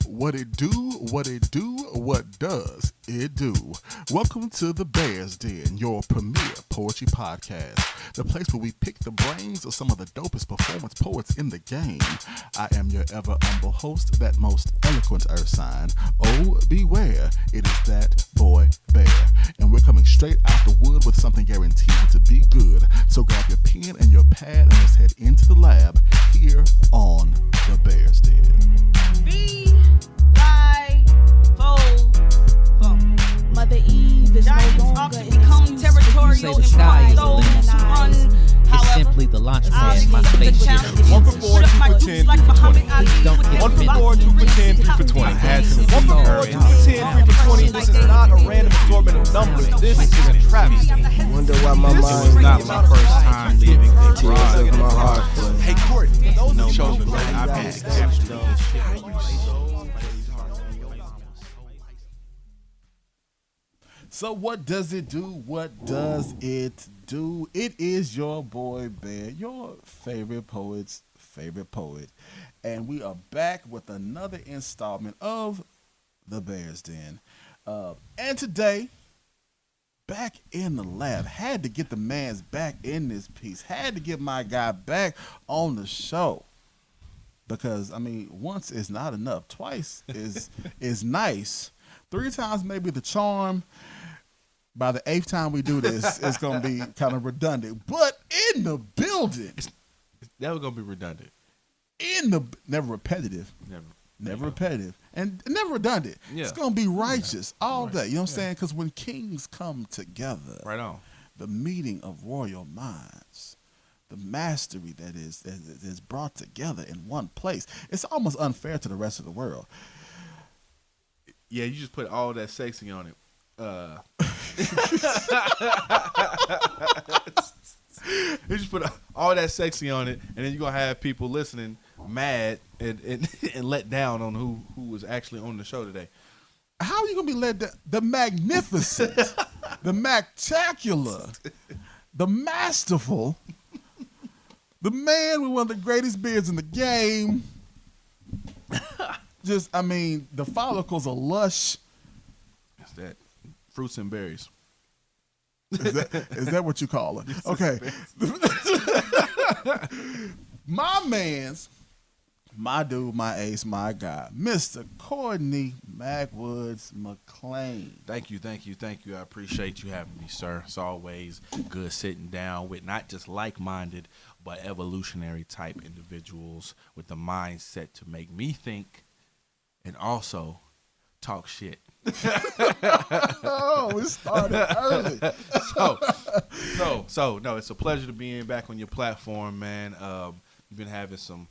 What it do, what does it do? Welcome to the Bears Den, your premier poetry podcast, the place where we pick the brains of some of the dopest performance poets in the game. I am your ever humble host, that most eloquent earth sign. Oh, beware, it is that boy Bear. And we're coming straight out the wood with something guaranteed to be good. So grab your pen and your pad and let's head into the lab here on the Bears Den. Be thy foe. Mother Eve is Giants no longer often an become excuse territorial to and use pride the those sky who run. as a It's However, simply the launch I'll pad my accept the spaceship challenge. One for uses. four, Shut two my for dudes 10, like three for Muhammad 20. Ali Don't with get One for offended. four, two for 10, three for 20. One for four, two for 10, three for 20. This is not a random assortment of numbers. This is a travesty. Wonder why my This mind was not my first time leaving a tears ride. of my heart. Hey, Cordney, those No who chose more to let black iPad bags. capture this shit. How you so So what does it do? What does it do? It is your boy Bear, your favorite poet's favorite poet. And we are back with another installment of the Bears Den. And today, back in the lab. Had to get the man's back in this piece. Had to get my guy back on the show. Because, I mean, once is not enough. Twice is nice. 3 times maybe the charm. By the 8th time we do this, it's going to be kind of redundant. But in the building. Never gonna be redundant. Never repetitive. Never repetitive. And never redundant. Yeah. It's going to be righteous all Right. day. You know what I'm saying? Because when kings come together, Right on. the meeting of royal minds, the mastery that is brought together in one place, it's almost unfair to the rest of the world. Yeah, you just put all that sexy on it. You just put all that sexy on it, and then you're gonna have people listening mad and let down on who was actually on the show today. How are you going to be led down? The magnificent, the mactacular, the masterful, the man with one of the greatest beards in the game. Just, I mean, the follicles are lush. It's that fruits and berries. Is that what you call it? Okay. My dude, my ace, my guy, Mr. Cordney Macwoods McClain. Thank you. I appreciate you having me, sir. It's always good sitting down with not just like-minded, but evolutionary type individuals with the mindset to make me think and also talk shit. Oh, we started early. So no, it's a pleasure to be back on your platform, man. You've been having some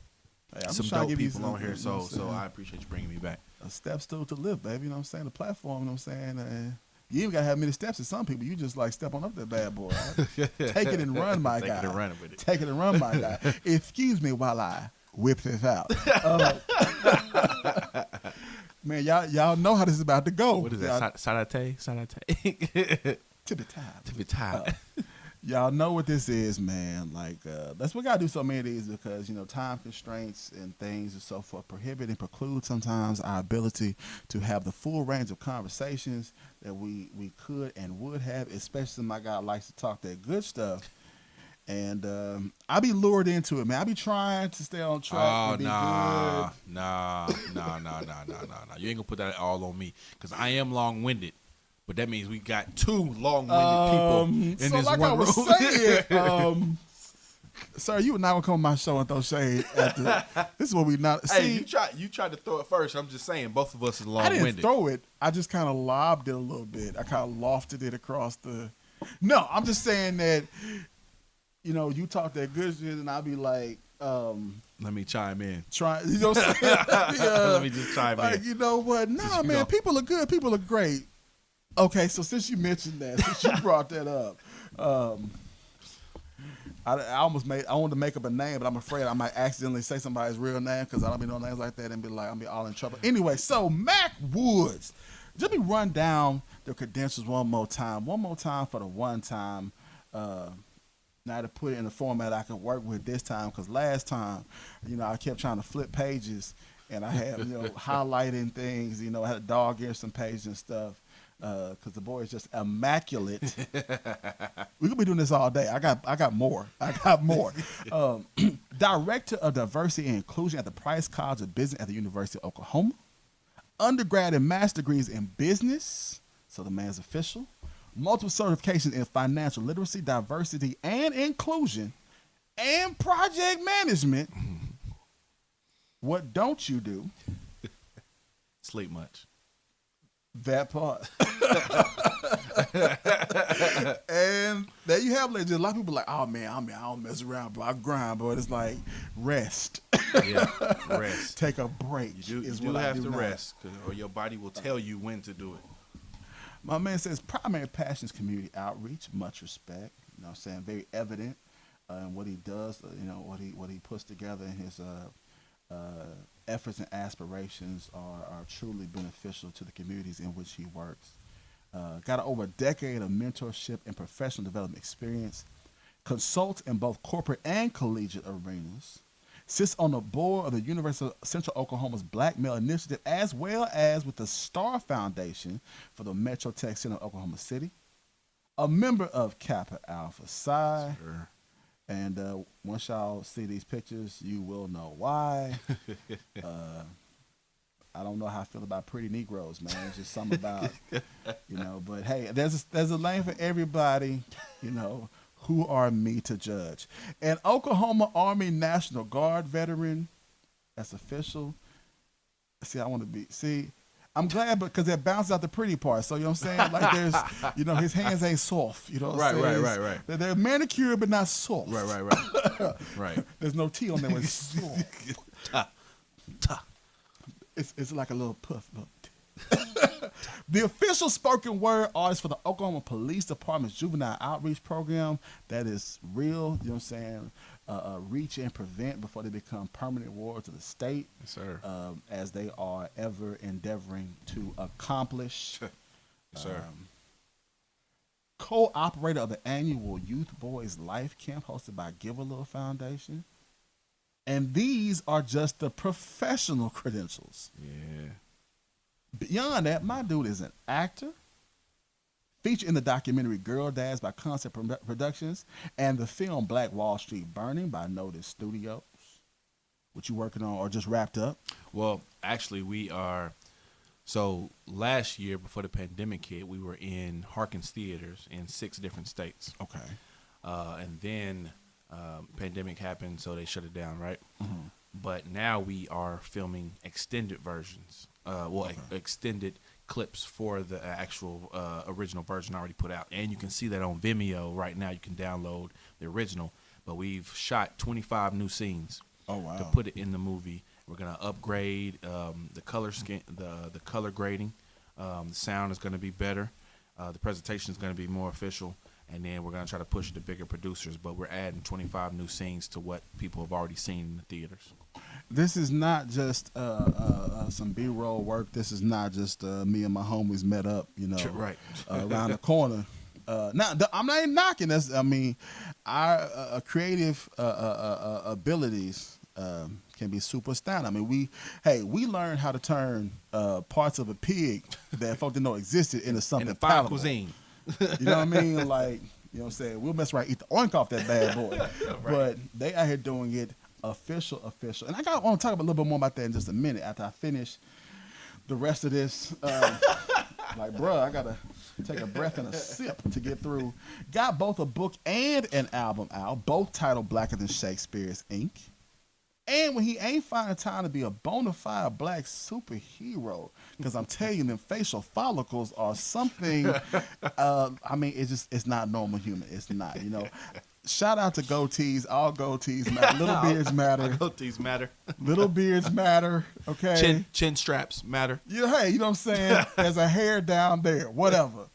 I'm some just trying to dope give you people some, on here, you know so what I'm saying? I appreciate you bringing me back. A step stool to live, baby. You know what I'm saying? The platform, you know what I'm saying? You even got to have many steps as some people. You just like step on up that bad boy. Right? Take it and run, my guy. Take it and run with it. Take it and run, my guy. Excuse me while I whip this out. Man, y'all know how this is about to go. What is that? Sarate? Tippy time. Y'all know what this is, man. Like, that's what we gotta do so many of these because, you know, time constraints and things and so forth prohibit and preclude sometimes our ability to have the full range of conversations that we could and would have, especially my guy likes to talk that good stuff. And I be lured into it, man. I be trying to stay on track and be good. Nah. You ain't gonna put that all on me because I am long-winded. But that means we got 2 long-winded people in so this like one I was room. saying, sir, you would not come on my show and throw shade at the. This is what we not Hey, see. you tried to throw it first. I'm just saying, both of us is I long-winded. didn't throw it. I just kind of lobbed it a little bit. I kind of lofted it across the. No, I'm just saying that. You know, you talk that good shit, and I'll be like, Let me chime in. try. You know what I'm saying? Let me just chime like, in. you know what? Nah, man, people are good. People are great. Okay, so since you mentioned that, since you brought that up, I wanted to make up a name, but I'm afraid I might accidentally say somebody's real name because I don't be know names like that and be like, I'm be all in trouble. Anyway, so Mac Woods, let me run down the credentials one more time for the one time. Now to put it in a format I could work with this time, because last time, you know, I kept trying to flip pages and I have highlighting things. I had a dog ear some pages and stuff because the boy is just immaculate. We could be doing this all day. I got more. Director of Diversity and Inclusion at the Price College of Business at the University of Oklahoma. Undergrad and master degrees in business. So the man's official. Multiple certifications in financial literacy, diversity, and inclusion, and project management. What don't you do? Sleep much. That part. And there you have it. A lot of people are like, oh man, I don't mess around, bro. I grind, bro. It's like rest. Yeah, rest. Take a break. You do have to rest, or your body will tell you when to do it. My man says primary passions, community outreach, much respect. You know what I'm saying? Very evident in what he does, what he puts together in his efforts and aspirations are truly beneficial to the communities in which he works. Got over a decade of mentorship and professional development experience. Consults in both corporate and collegiate arenas. Sits on the board of the University of Central Oklahoma's Black Male Initiative, as well as with the STARR Foundation for the Metro Tech Center of Oklahoma City. A member of Kappa Alpha Psi. Sure. And once y'all see these pictures, you will know why. I don't know how I feel about pretty Negroes, man. It's just something about, But hey, there's a lane for everybody, Who are me to judge? An Oklahoma Army National Guard veteran, that's official. I'm glad because that bounces out the pretty part. So, you know what I'm saying? Like there's, his hands ain't soft. You know what I'm saying? Right. They're manicured but not soft. Right. Right. There's no T on there when it's soft. Ta. It's like a little puff. The official spoken word artist for the Oklahoma Police Department's Juvenile Outreach Program. That is real, you know what I'm saying? Reach and prevent before they become permanent wards of the state. Yes, sir. As they are ever endeavoring to accomplish. Yes, sir. Co-operator of the annual Youth Boys Life Camp hosted by Give a Lil Foundation. And these are just the professional credentials. Yeah. Beyond that, my dude is an actor, featured in the documentary Girl Dads by Concept Productions and the film Black Wall Street Burning by Notice Studios. What you working on or just wrapped up? Well, actually, we are. So last year, before the pandemic hit, we were in Harkins theaters in 6 different states. Okay. And then pandemic happened, so they shut it down, right? Mm-hmm. But now we are filming extended versions. Extended clips for the actual original version already put out. And you can see that on Vimeo right now. You can download the original. But we've shot 25 new scenes to put it in the movie. We're going to upgrade the color the color grading. The sound is going to be better. The presentation is going to be more official. And then we're going to try to push it to bigger producers. But we're adding 25 new scenes to what people have already seen in the theaters. This is not just some B-roll work. This is not just me and my homies met up, Right. around the corner. Now, I'm not even knocking this. I mean, our creative abilities can be super astounding. I mean, we learned how to turn parts of a pig that folk didn't know existed into something fine palatable. cuisine. You know what I mean? Like, you know what I'm saying? We'll mess around, eat the oink off that bad boy. Right. But they out here doing it official. And I want to talk a little bit more about that in just a minute after I finish the rest of this. Like, bruh, I got to take a breath and a sip to get through. Got both a book and an album out, both titled Blacker Than Shakespeare's Ink. And when he ain't finding time to be a bona fide black superhero, because I'm telling you, them facial follicles are something. I mean, it's not normal human. It's not. Shout out to goatees. All goatees matter. Little beards matter. Goatees matter. Little beards matter. Okay. Chin straps matter. Yeah. Hey, you know what I'm saying? There's a hair down there. Whatever.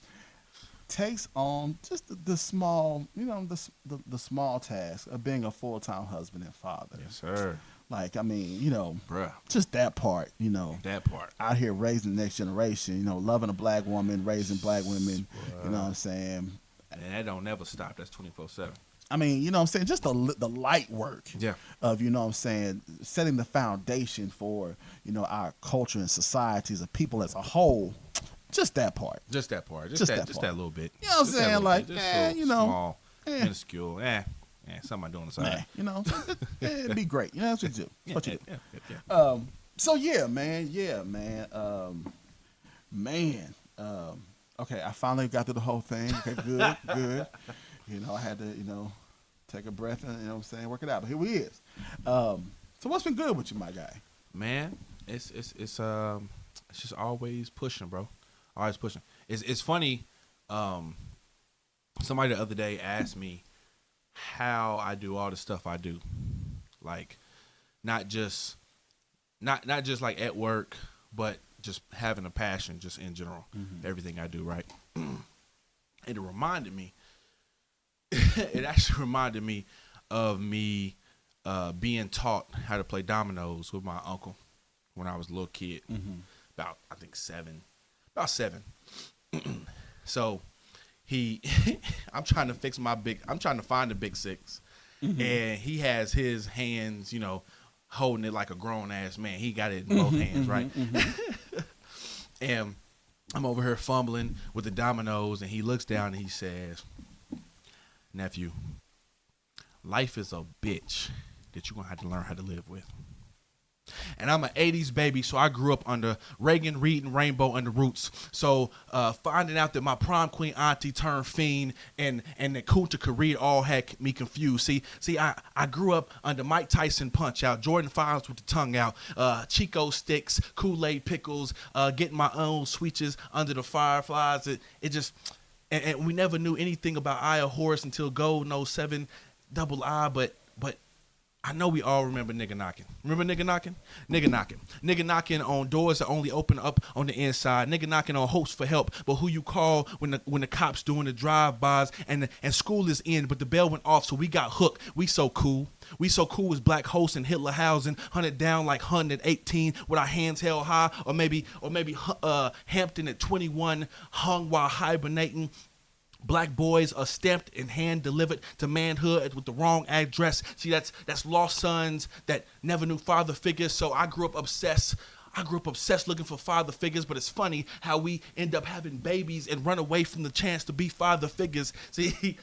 Takes on just the small, the small task of being a full-time husband and father. Yes, sir. Like, I mean, Bruh. just that part, That part. out here raising the next generation, loving a black woman, raising black women, you know what I'm saying? And that don't never stop. That's 24/7. I mean, you know what I'm saying? Just the light work of, you know what I'm saying, setting the foundation for, you know, our culture and society as a people as a whole. Just that part. Just that part. Just Just that part. that little bit. You know what I'm Just that saying? little Like, bit. Just little you know, small, minuscule. Something I do on the side. you know, it'd be great. You know, that's what you do. That's what you do. Yeah. So yeah, man. Okay, I finally got through the whole thing. Okay, good. You know, I had to, you know, take a breath and, you know what I'm saying, work it out. But here we is. So what's been good with you, my guy? Man, it's just always pushing, bro. Always pushing. It's funny. Somebody the other day asked me how I do all the stuff I do, like not just like at work, but just having a passion, just in general, everything I do, right? And it reminded me. It actually reminded me of me being taught how to play dominoes with my uncle when I was a little kid, about I think 7. So I'm trying to find the big six, and he has his hands, you know, holding it like a grown ass man. He got it in both hands, right? And I'm over here fumbling with the dominoes, and he looks down and he says, "Nephew, life is a bitch that you're going to have to learn how to live with." And I'm an 80s baby, so I grew up under Reagan, Reed, and Rainbow and the Roots. So finding out that my prom queen auntie turned fiend and that Kunta Khalid all had me confused. See, I grew up under Mike Tyson Punch Out, Jordan Files with the tongue out, Chico Sticks, Kool-Aid Pickles, getting my own switches under the fireflies. It just, and we never knew anything about Aya Horse until Gold 07 Double I, but I know we all remember nigga knocking. Remember nigga knocking? Nigga knocking. Nigga knocking on doors that only open up on the inside. Nigga knocking on hopes for help, but who you call when the cops doing the drive-bys and school is in, but the bell went off, so we got hooked. We so cool. We so cool as Black Host and Hitler Housing, hunted down like 118 with our hands held high, or maybe Hampton at 21 hung while hibernating. Black boys are stamped and hand delivered to manhood with the wrong address. See, that's lost sons that never knew father figures. So I grew up obsessed looking for father figures, but it's funny how we end up having babies and run away from the chance to be father figures. See,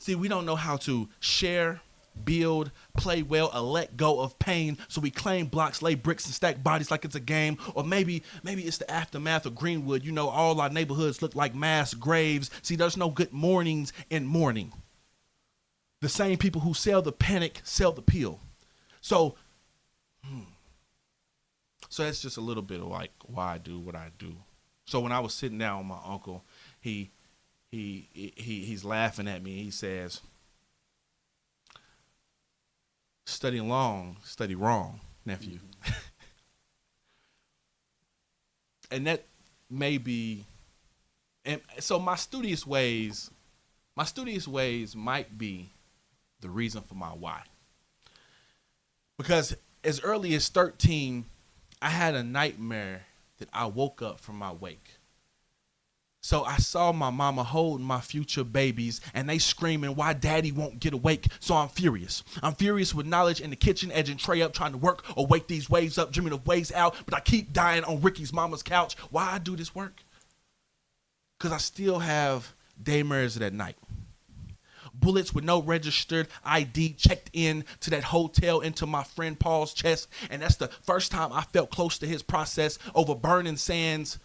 we don't know how to share, build, play well, or let go of pain. So we claim blocks, lay bricks, and stack bodies like it's a game. Or maybe it's the aftermath of Greenwood. You know, all our neighborhoods look like mass graves. See, there's no good mornings in mourning. The same people who sell the panic sell the pill. So that's just a little bit of like why I do what I do. So when I was sitting down with my uncle, he's laughing at me. He says, "Study long, study wrong, nephew." And that may be, and so my studious ways might be the reason for my why. Because as early as 13, I had a nightmare that I woke up from my wake. So I saw my mama holding my future babies, and they screaming why daddy won't get awake. So I'm furious. I'm furious with knowledge in the kitchen, edging tray up, trying to work or wake these waves up, dreaming of ways out. But I keep dying on Ricky's mama's couch. Why I do this work? Because I still have daymares that night. Bullets with no registered ID checked in to that hotel into my friend Paul's chest. And that's the first time I felt close to his process over burning sands.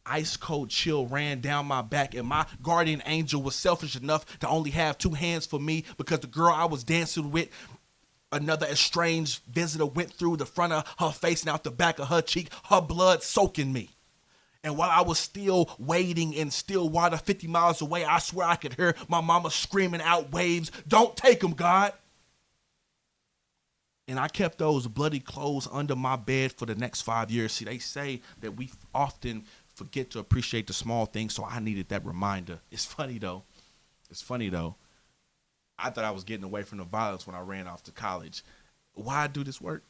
Ice cold chill ran down my back, and my guardian angel was selfish enough to only have 2 hands for me because the girl I was dancing with, another estranged visitor, went through the front of her face and out the back of her cheek, her blood soaking me. And while I was still waiting in still water 50 miles away, I swear I could hear my mama screaming out waves, "Don't take him, God." And I kept those bloody clothes under my bed for the next 5 years. See, they say that we often forget to appreciate the small things, so I needed that reminder. It's funny though. I thought I was getting away from the violence when I ran off to college. Why I do this work?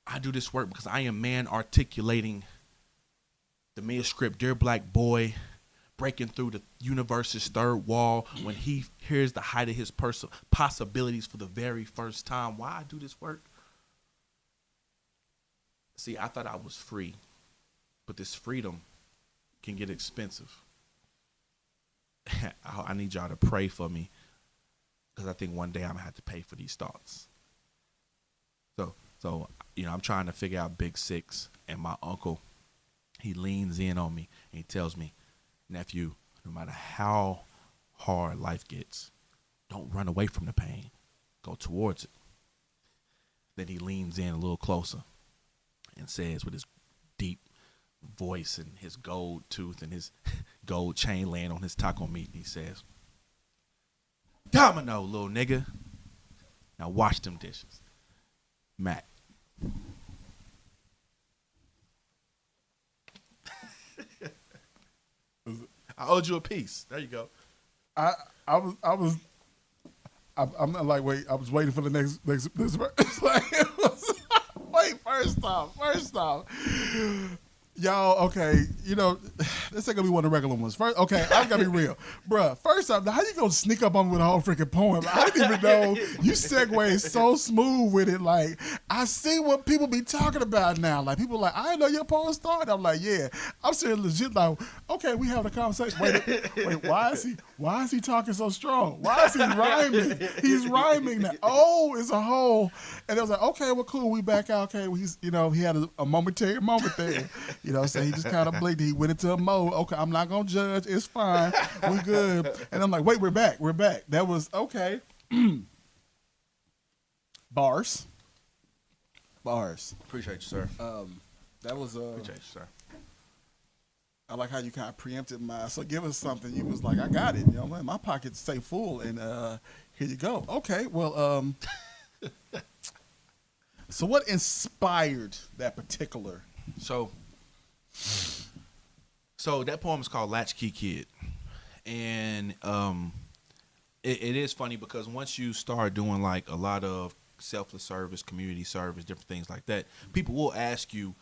I do this work because I am man articulating the mere script. Dear black boy, breaking through the universe's third wall, when he hears the height of his possibilities for the very first time. Why I do this work? See, I thought I was free, but this freedom can get expensive. I need y'all to pray for me, because I think one day I'm gonna have to pay for these thoughts. So I'm trying to figure out Big Six, and my uncle, he leans in on me and he tells me, nephew, no matter how hard life gets, don't run away from the pain. Go towards it. Then he leans in a little closer and says, with his deep voice and his gold tooth and his gold chain laying on his taco meat, he says, Domino, little nigga. Now wash them dishes. Mac. I owed you a piece. There you go. I'm like, wait, I was waiting for the next verse. Like, wait, first off. Y'all, okay, this ain't gonna be one of the regular ones. First, okay, I gotta be real. Bruh, first off, how you gonna sneak up on me with a whole freaking poem? I didn't even know. You segue so smooth with it. Like, I see what people be talking about now. Like, people like, I didn't know your poem started. I'm like, yeah. I'm saying legit, like, okay, we having a conversation. Wait, why is he talking so strong? Why is he rhyming? He's rhyming now. Oh, it's a whole. And I was like, okay, well, cool, we back out. Okay, he's, he had a momentary moment there. So he just kind of blinked. He went into a mode. Okay, I'm not going to judge. It's fine. We good. And I'm like, wait, we're back. That was, okay. Bars. Appreciate you, sir. That was, Appreciate you, sir. I like how you kind of preempted mine. So give us something. You was like, I got it. My pockets stay full, and here you go. Okay, well, so what inspired that particular? So that poem is called Latchkey Kid. And it is funny because once you start doing like a lot of selfless service, community service, different things like that, people will ask you,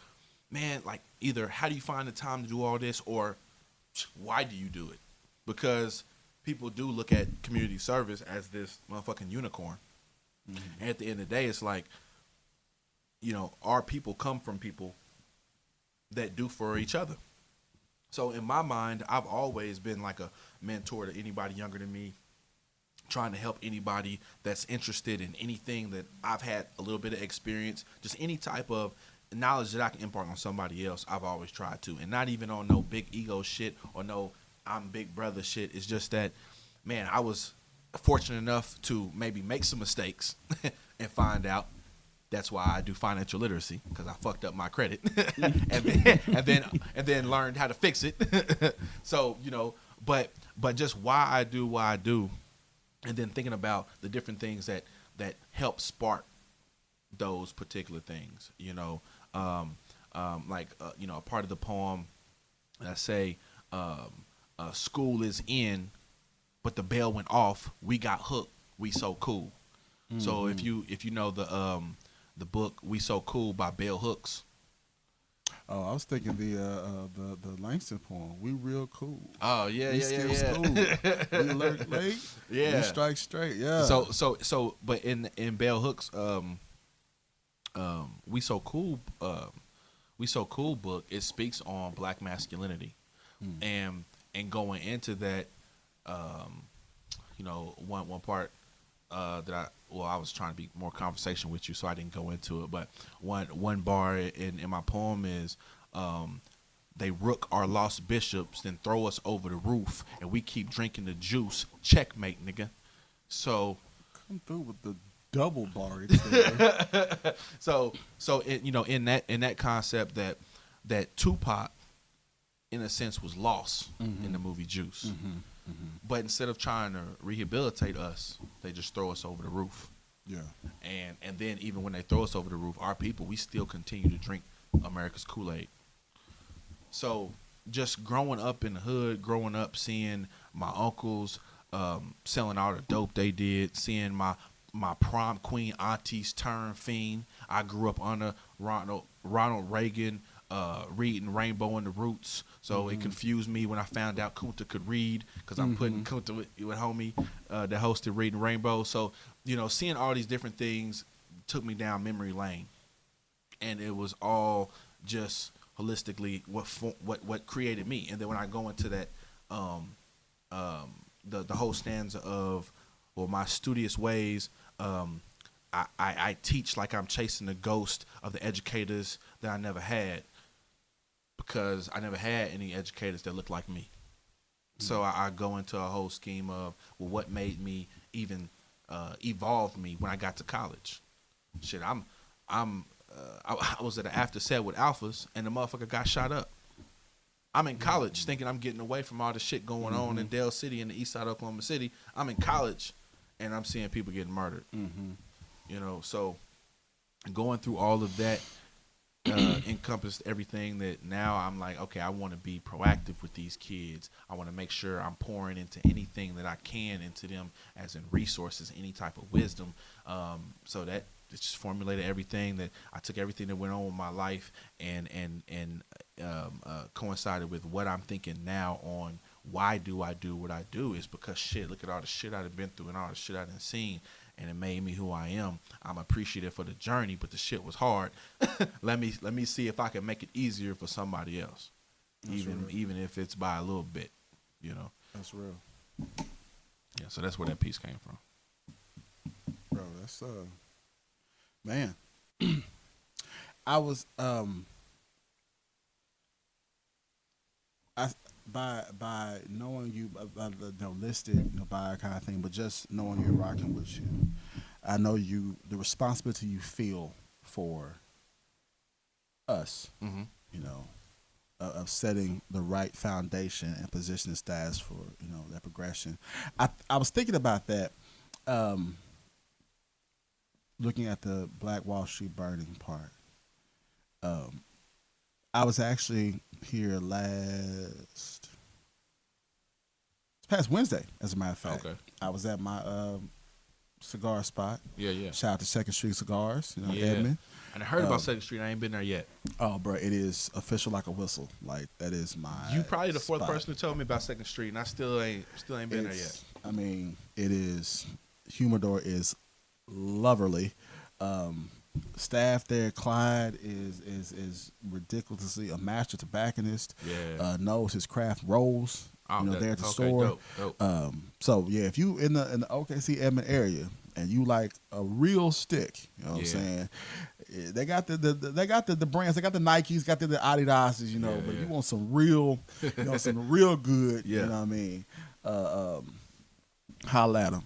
man, like either how do you find the time to do all this, or why do you do it? Because people do look at community service as this motherfucking unicorn. Mm-hmm. And at the end of the day, it's like, our people come from people that do for each other. So in my mind, I've always been like a mentor to anybody younger than me, trying to help anybody that's interested in anything that I've had a little bit of experience, just any type of knowledge that I can impart on somebody else. I've always tried to, and not even on no big ego shit or no I'm big brother shit. It's just that, man, I was fortunate enough to maybe make some mistakes and find out. That's why I do financial literacy, because I fucked up my credit and then learned how to fix it. So, but just why I do what I do, and then thinking about the different things that help spark those particular things, a part of the poem I say, school is in, but the bell went off. We got hooked. We so cool. Mm-hmm. So if you know the book We So Cool by Bell Hooks. Oh, I was thinking the Langston poem. We real cool. Oh yeah, we yeah. School. We alert late. Yeah. We strike straight. Yeah. So but in Bell Hooks We So Cool book, it speaks on black masculinity. And going into that one part that I was trying to be more conversation with you, so I didn't go into it. But one bar in my poem is, they rook our lost bishops, then throw us over the roof, and we keep drinking the juice. Checkmate, nigga. So come through with the double bar. So in that concept that Tupac, in a sense, was lost in the movie Juice. Mm-hmm. Mm-hmm. But instead of trying to rehabilitate us, they just throw us over the roof. Yeah. And then even when they throw us over the roof, our people, we still continue to drink America's Kool-Aid. So just growing up in the hood, growing up seeing my uncles selling all the dope they did, seeing my prom queen aunties turn fiend. I grew up under Ronald Reagan, reading Rainbow and the Roots. So it confused me when I found out Kunta could read, because I'm putting Kunta with homie that hosted Reading Rainbow. So, seeing all these different things took me down memory lane. And it was all just holistically what created me. And then when I go into that, the whole stanza of, well, my studious ways, I teach like I'm chasing the ghost of the educators that I never had, because I never had any educators that looked like me. So I go into a whole scheme of, well, what made me even evolve me when I got to college. Shit, I was at an after set with Alphas, and the motherfucker got shot up. I'm in college thinking I'm getting away from all the shit going on in Dale City and the east side of Oklahoma City. I'm in college, and I'm seeing people getting murdered. So going through all of that encompassed everything that now I'm like, okay, I want to be proactive with these kids. I want to make sure I'm pouring into anything that I can into them, as in resources, any type of wisdom. So that it just formulated everything that I took everything that went on with my life and coincided with what I'm thinking now on why do I do what I do. Is because shit, look at all the shit I've been through and all the shit I've seen, and it made me who I am. I'm appreciative for the journey, but the shit was hard. let me see if I can make it easier for somebody else, even if it's by a little bit, That's real. Yeah, so that's where that piece came from. Bro, that's man. I was by knowing you, by the listed bio kind of thing, but just knowing you're rocking with you, I know the responsibility you feel for us, of setting the right foundation and positioning status for that progression. I was thinking about that, looking at the Black Wall Street burning part. I was actually here past Wednesday, as a matter of fact. Okay. I was at my cigar spot. Yeah. Shout out to Second Street Cigars, Yeah. Edmond. And I heard about Second Street. I ain't been there yet. Oh, bro, it is official like a whistle. Like, that is my You probably the fourth spot. person who told me about Second Street, and I still ain't been there yet. I mean, it is. Humidor is loverly. Staff there, Clyde is ridiculously a master tobacconist. Yeah. Knows his craft rolls. There at the store. Dope. So yeah, if you in the OKC Edmond area and you like a real stick, what I'm saying, they got the brands, they got the Nikes, got the Adidas's, but you want some real, some real good, you know what I mean? Holla at them.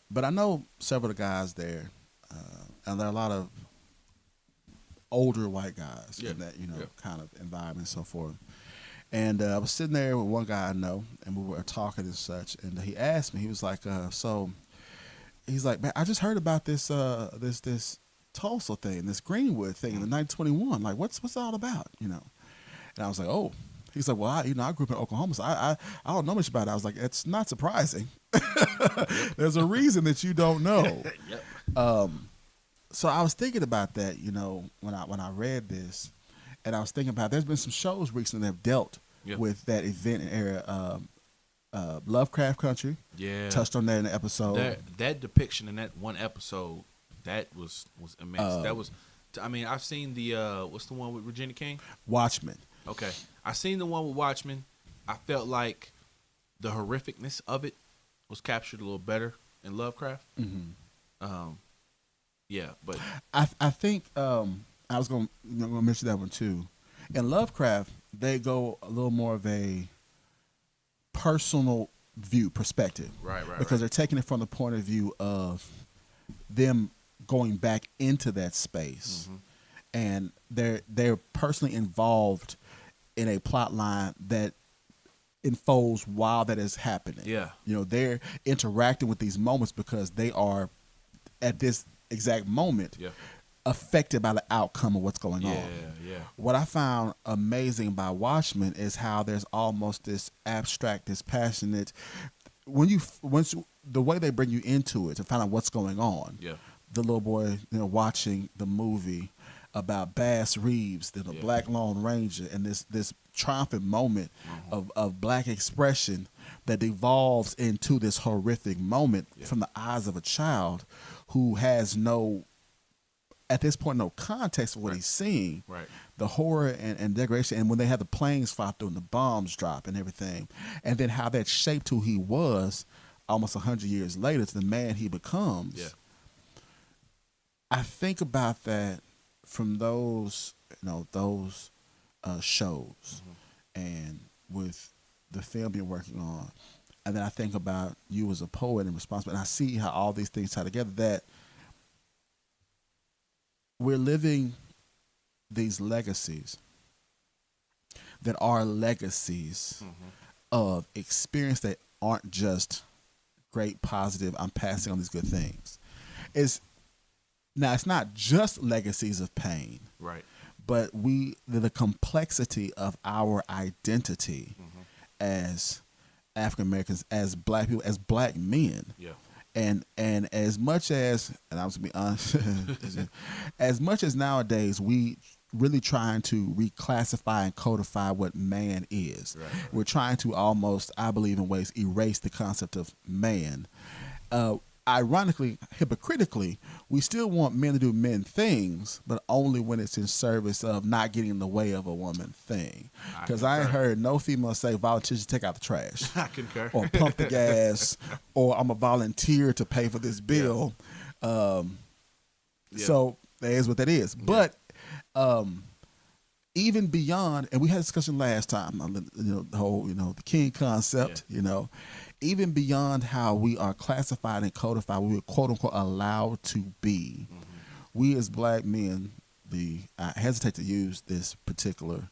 But I know several of the guys there, and there are a lot of older white guys in that kind of environment and so forth. And I was sitting there with one guy I know, and we were talking and such. And he asked me, he was like, "So," he's like, "Man, I just heard about this this Tulsa thing, this Greenwood thing in the 1921. Like, what's it all about?" And I was like, "Oh." He's like, "Well, I grew up in Oklahoma, so I don't know much about it." I was like, "It's not surprising. There's a reason that you don't know." So I was thinking about that, when I read this. And I was thinking about, there's been some shows recently that have dealt with that event and era. Lovecraft Country, touched on that in the episode. That depiction in that one episode, that was immense. That was, I've seen the what's the one with Regina King? Watchmen. Okay, I seen the one with Watchmen. I felt like the horrificness of it was captured a little better in Lovecraft. But I think I was going to mention that one too. In Lovecraft, they go a little more of a personal perspective. Right. Because they're taking it from the point of view of them going back into that space. And they're personally involved in a plot line that unfolds while that is happening. Yeah. They're interacting with these moments because they are at this exact moment affected by the outcome of what's going on. Yeah. What I found amazing by Watchmen is how there's almost this abstract, this passionate, the way they bring you into it to find out what's going on. Yeah. The little boy, watching the movie, about Bass Reeves, the Yeah. Black Lone Ranger, and this triumphant moment of black expression that devolves into this horrific moment from the eyes of a child who has no, at this point, no context for what he's seeing. Right. The horror and degradation, and when they had the planes fly through and the bombs drop and everything, and then how that shaped who he was almost 100 years later to the man he becomes. Yeah. I think about that from those, shows, and with the film you're working on, and then I think about you as a poet and responsible, and I see how all these things tie together. That we're living these legacies that are legacies of experience that aren't just great, positive, I'm passing on these good things. It's not just legacies of pain, Right. but the complexity of our identity as African Americans, as black people, as black men. Yeah. And as much as, and I was gonna be honest, as much as nowadays we really trying to reclassify and codify what man is, Right. we're trying to almost, I believe in ways, erase the concept of man. Ironically, hypocritically, we still want men to do men things, but only when it's in service of not getting in the way of a woman thing. Because I ain't heard no female say volunteer to take out the trash. I concur. Or pump the gas, or I'm a volunteer to pay for this bill. So that is what that is. But even beyond, and we had a discussion last time, the whole, the king concept, even beyond how we are classified and codified, we are quote unquote allowed to be. We as black men, I hesitate to use this particular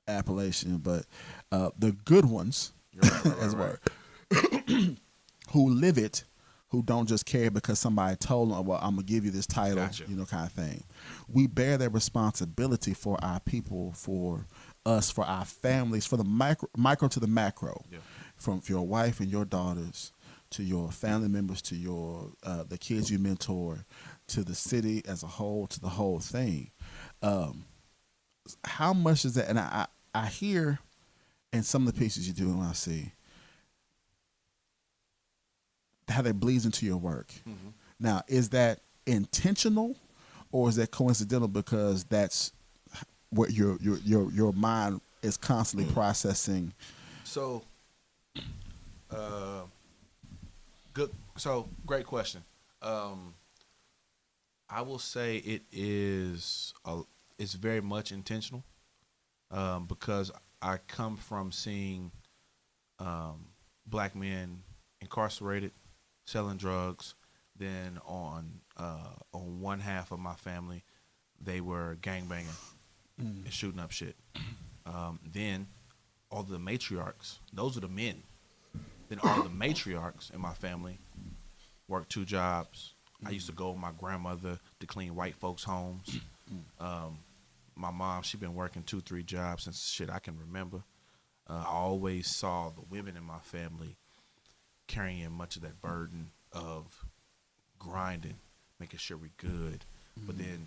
appellation, but the good ones, as well, who live it, who don't just care because somebody told them, well, I'm going to give you this title, Gotcha. Kind of thing. We bear that responsibility for our people, for us, for our families, for the micro to the macro, from your wife and your daughters to your family members, to your the kids you mentor, to the city as a whole, to the whole thing. How much is that? And I hear in some of the pieces you do, and I see how that bleeds into your work. Now, is that intentional, or is that coincidental because that's what your mind is constantly processing? So, good. So, great question. I will say it is. It's very much intentional, because I come from seeing black men incarcerated, selling drugs. Then on one half of my family, they were gangbanging and shooting up shit. Then all the matriarchs, those are the men. Then all the matriarchs in my family worked 2 jobs. I used to go with my grandmother to clean white folks' homes. My mom, she been working 2-3 jobs since shit I can remember. I always saw the women in my family carrying much of that burden of grinding, making sure we good. But then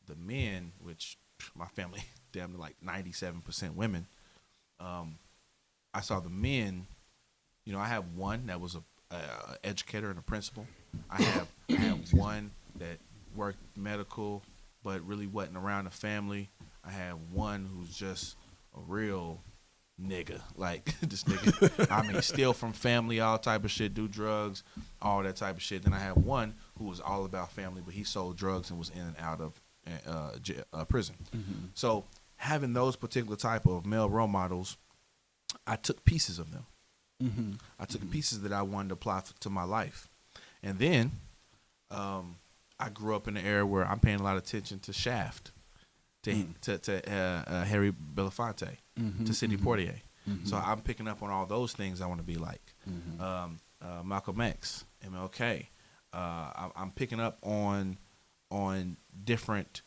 the men, which my family damn near like 97% women, I saw the men. I have one that was a educator and a principal. I have one that worked medical but really wasn't around the family. I have one who's just a real nigga, like this nigga. I mean, steal from family, all type of shit, do drugs, all that type of shit. Then I have one who was all about family, but he sold drugs and was in and out of prison. So having those particular type of male role models, I took pieces of them. I took pieces that I wanted to apply to my life, and then I grew up in an era where I'm paying a lot of attention to Shaft, to Harry Belafonte, to Sidney Poitier. So I'm picking up on all those things I want to be like. Malcolm X, MLK. I'm picking up on different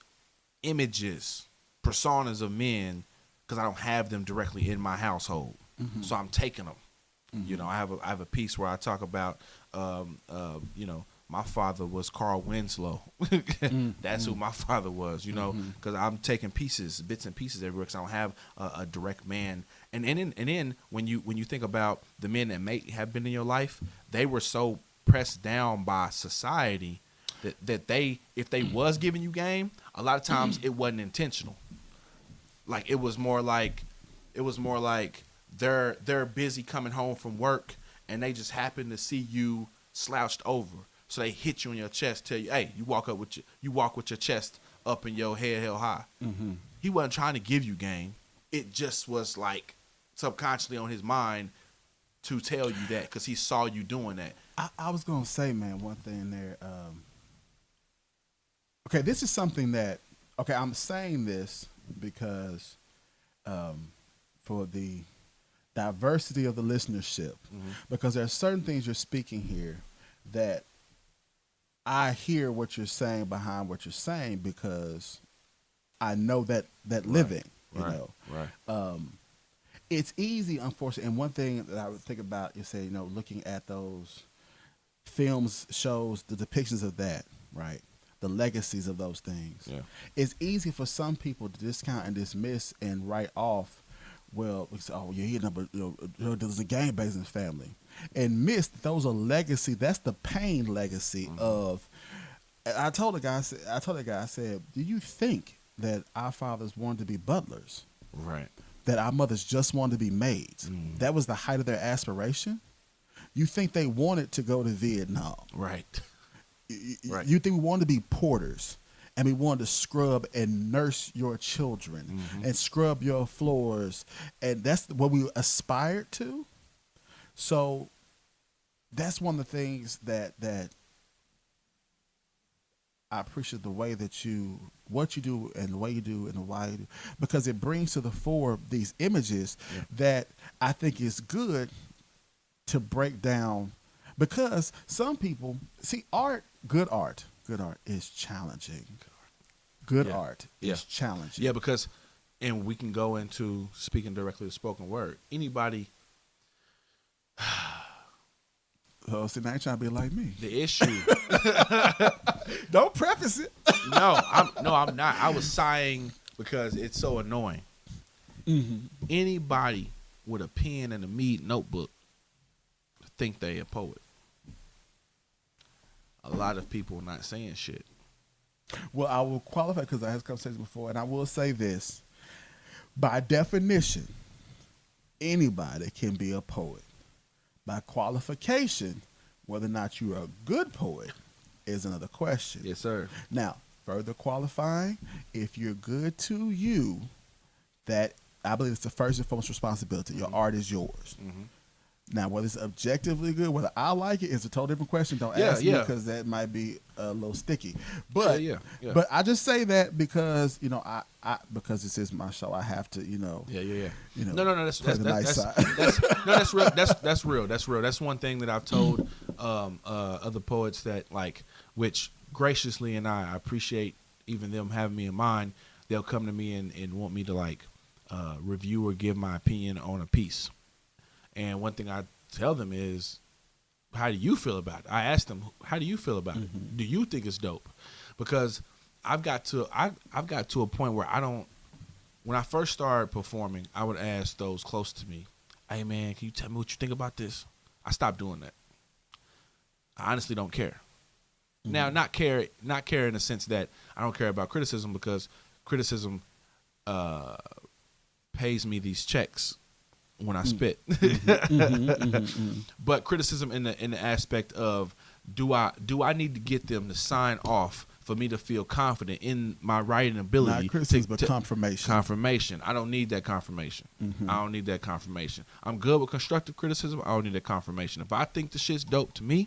images, personas of men, because I don't have them directly in my household. So I'm taking them. I have a piece where I talk about my father was Carl Winslow. That's who my father was, you know, because I'm taking bits and pieces everywhere because I don't have a direct man. And then when you think about the men that may have been in your life, they were so pressed down by society that they, if they was giving you game, a lot of times it wasn't intentional. Like it was more like they're busy coming home from work and they just happen to see you slouched over. So they hit you in your chest, tell you, "Hey, you walk with your chest up and your head held high." He wasn't trying to give you game. It just was like subconsciously on his mind to tell you that because he saw you doing that. I was gonna say, man, one thing there. Okay, this is something that. Okay, I'm saying this because for the diversity of the listenership, because there are certain things you're speaking here that I hear what you're saying behind what you're saying because I know that living, you know. Right. It's easy, unfortunately, and one thing that I would think about is, say, you know, looking at those films, shows, the depictions of that, right? The legacies of those things. Yeah. It's easy for some people to discount and dismiss and write off, well, oh, you're hitting up there's a gang based in family. And miss those are legacy. That's the pain legacy of. I told the guy, I said, do you think that our fathers wanted to be butlers? Right. That our mothers just wanted to be maids? That was the height of their aspiration? You think they wanted to go to Vietnam? Right. Right. You think we wanted to be porters and we wanted to scrub and nurse your children and scrub your floors, and that's what we aspired to? So that's one of the things that I appreciate, the way that what you do and the way you do and the why you do, because it brings to the fore these images that I think is good to break down, because some people see good art is challenging. Good art is challenging. Yeah, because, and we can go into speaking directly to spoken word. Anybody. Oh, see, now you're trying to be like me. The issue. Don't preface it. No, I'm not. I was sighing because it's so annoying. Anybody with a pen and a Mead notebook think they a poet. A lot of people not saying shit. Well, I will qualify because I had this conversation before, and I will say this. By definition, anybody can be a poet. By qualification, whether or not you're a good poet is another question. Yes, sir. Now, further qualifying, if you're good to you, that I believe it's the first and foremost responsibility. Your art is yours. Now, whether it's objectively good, whether I like it, is a totally different question. Don't ask me, because that might be a little sticky. But but I just say that because, you know, I because this is my show, I have to, you know. You know. No. That's real. That's real. That's one thing that I've told other poets that, like, which graciously, and I appreciate even them having me in mind. They'll come to me and want me to, like, review or give my opinion on a piece. And one thing I tell them is, how do you feel about it? I ask them, how do you feel about it? Do you think it's dope? Because I've got to a point where when I first started performing, I would ask those close to me, hey man, can you tell me what you think about this? I stopped doing that. I honestly don't care. Now, not care in the sense that I don't care about criticism, because criticism pays me these checks when I spit. But criticism in the aspect of, do I need to get them to sign off for me to feel confident in my writing ability? Not criticism, but confirmation. Confirmation. I don't need that confirmation. I don't need that confirmation. I'm good with constructive criticism. I don't need that confirmation. If I think the shit's dope to me,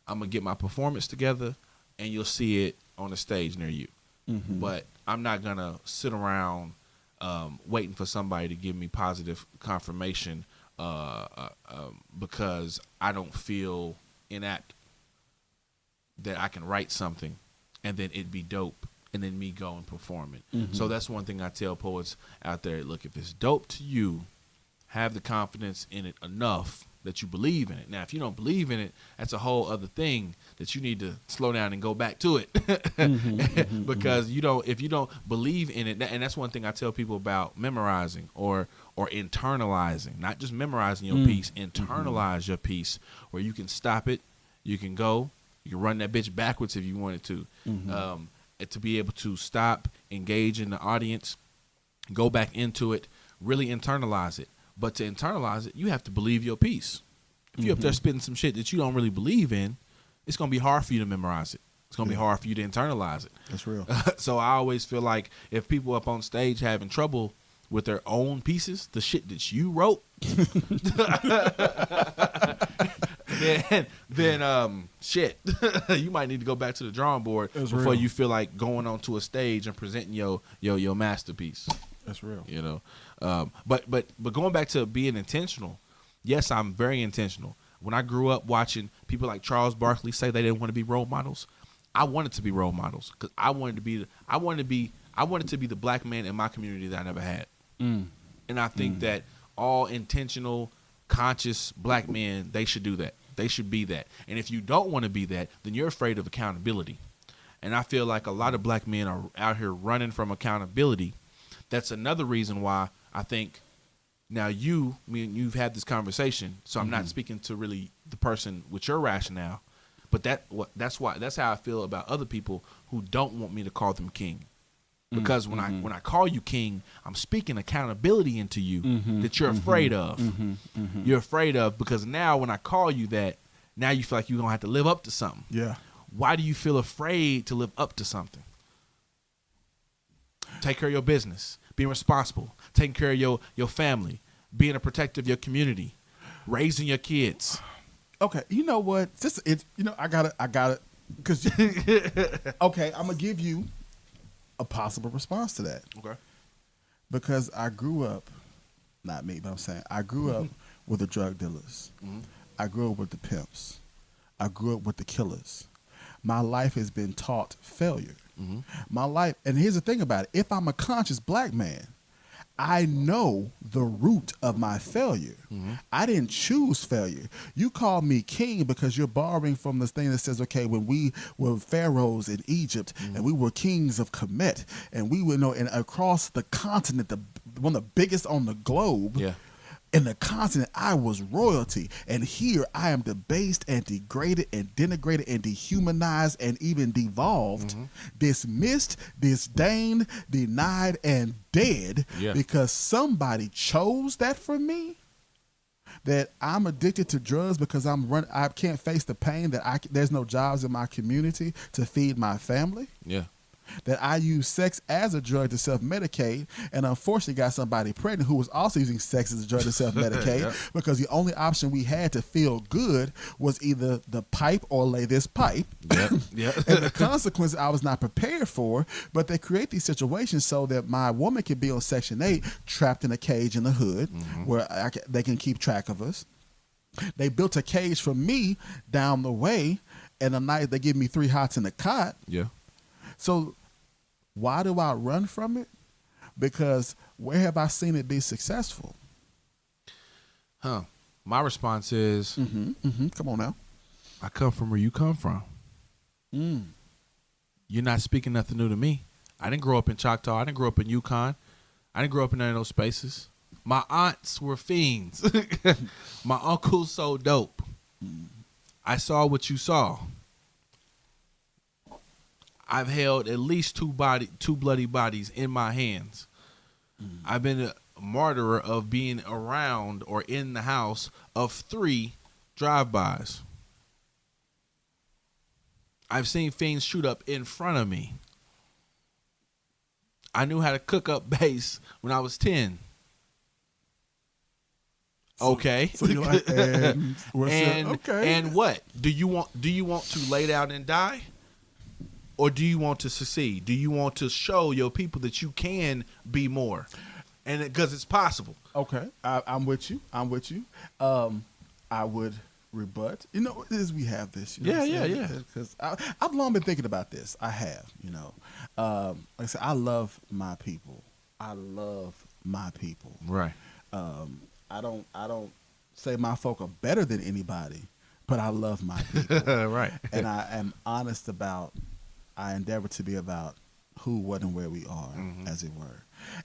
I'm gonna get my performance together, and you'll see it on the stage near you. But I'm not gonna sit around waiting for somebody to give me positive confirmation because I don't feel inapt that I can write something and then it be dope and then me go and perform it. So that's one thing I tell poets out there. Look, if it's dope to you, have the confidence in it enough that you believe in it. Now, if you don't believe in it, that's a whole other thing that you need to slow down and go back to it. Because if you don't believe in it, and that's one thing I tell people about memorizing or internalizing, not just memorizing your piece, internalize your piece where you can stop it, you can go, you can run that bitch backwards if you wanted to. To be able to stop, engage in the audience, go back into it, really internalize it. But to internalize it, you have to believe your piece. If you're up there spitting some shit that you don't really believe in, it's going to be hard for you to memorize it. It's going to be hard for you to internalize it. That's real. So I always feel like if people up on stage having trouble with their own pieces, the shit that you wrote, then shit, you might need to go back to the drawing board before you feel like going onto a stage and presenting your masterpiece. That's real. You know, but going back to being intentional, yes, I'm very intentional. When I grew up watching people like Charles Barkley say they didn't want to be role models, I wanted to be role models because I wanted to be the black man in my community that I never had. And I think that all intentional, conscious black men, they should do that. They should be that. And if you don't want to be that, then you're afraid of accountability. And I feel like a lot of black men are out here running from accountability. That's another reason why I think now you've had this conversation, so I'm not speaking to really the person with your rationale, but that's how I feel about other people who don't want me to call them king. Because when I call you king, I'm speaking accountability into you that you're afraid of. You're afraid of because now when I call you that, now you feel like you're going to have to live up to something. Yeah. Why do you feel afraid to live up to something? Take care of your business, being responsible, taking care of your family, being a protector of your community, raising your kids. Okay, you know what? I got it. Because okay, I'm gonna give you a possible response to that. Okay. Because I grew up, not me, but I'm saying I grew up with the drug dealers. I grew up with the pimps. I grew up with the killers. My life has been taught failure. My life, and here's the thing about it. If I'm a conscious black man, I know the root of my failure. I didn't choose failure. You call me king because you're borrowing from this thing that says, okay, when we were pharaohs in Egypt and we were kings of Kemet and we were, and across the continent, one of the biggest on the globe, in the continent, I was royalty. And here I am debased and degraded and denigrated and dehumanized and even devolved, dismissed, disdained, denied, and dead because somebody chose that for me. That I'm addicted to drugs because I can't face the pain that there's no jobs in my community to feed my family. That I use sex as a drug to self-medicate, and unfortunately got somebody pregnant who was also using sex as a drug to self-medicate because the only option we had to feel good was either the pipe or lay this pipe. And the consequence I was not prepared for, but they create these situations so that my woman can be on Section 8 trapped in a cage in the hood where they can keep track of us. They built a cage for me down the way, and a night they give me 3 hots in a cot. So why do I run from it? Because where have I seen it be successful? My response is, come on now. I come from where you come from. You're not speaking nothing new to me. I didn't grow up in Choctaw. I didn't grow up in Yukon. I didn't grow up in none of those spaces. My aunts were fiends. My uncles sold dope. I saw what you saw. I've held at least 2 bloody bodies in my hands. I've been a martyr of being around or in the house of 3 drive-bys. I've seen fiends shoot up in front of me. I knew how to cook up bass when I was 10. Okay. So you're like, and what? Do you want to lay down and die? Or do you want to succeed? Do you want to show your people that you can be more? And because it's possible. Okay. I'm with you. I would rebut. We have this. Yeah. Because I've long been thinking about this. I have, like I said, I love my people. Right. I don't say my folk are better than anybody, but I love my people. Right. And I am honest about, I endeavor to be about who, what, and where we are, as it were.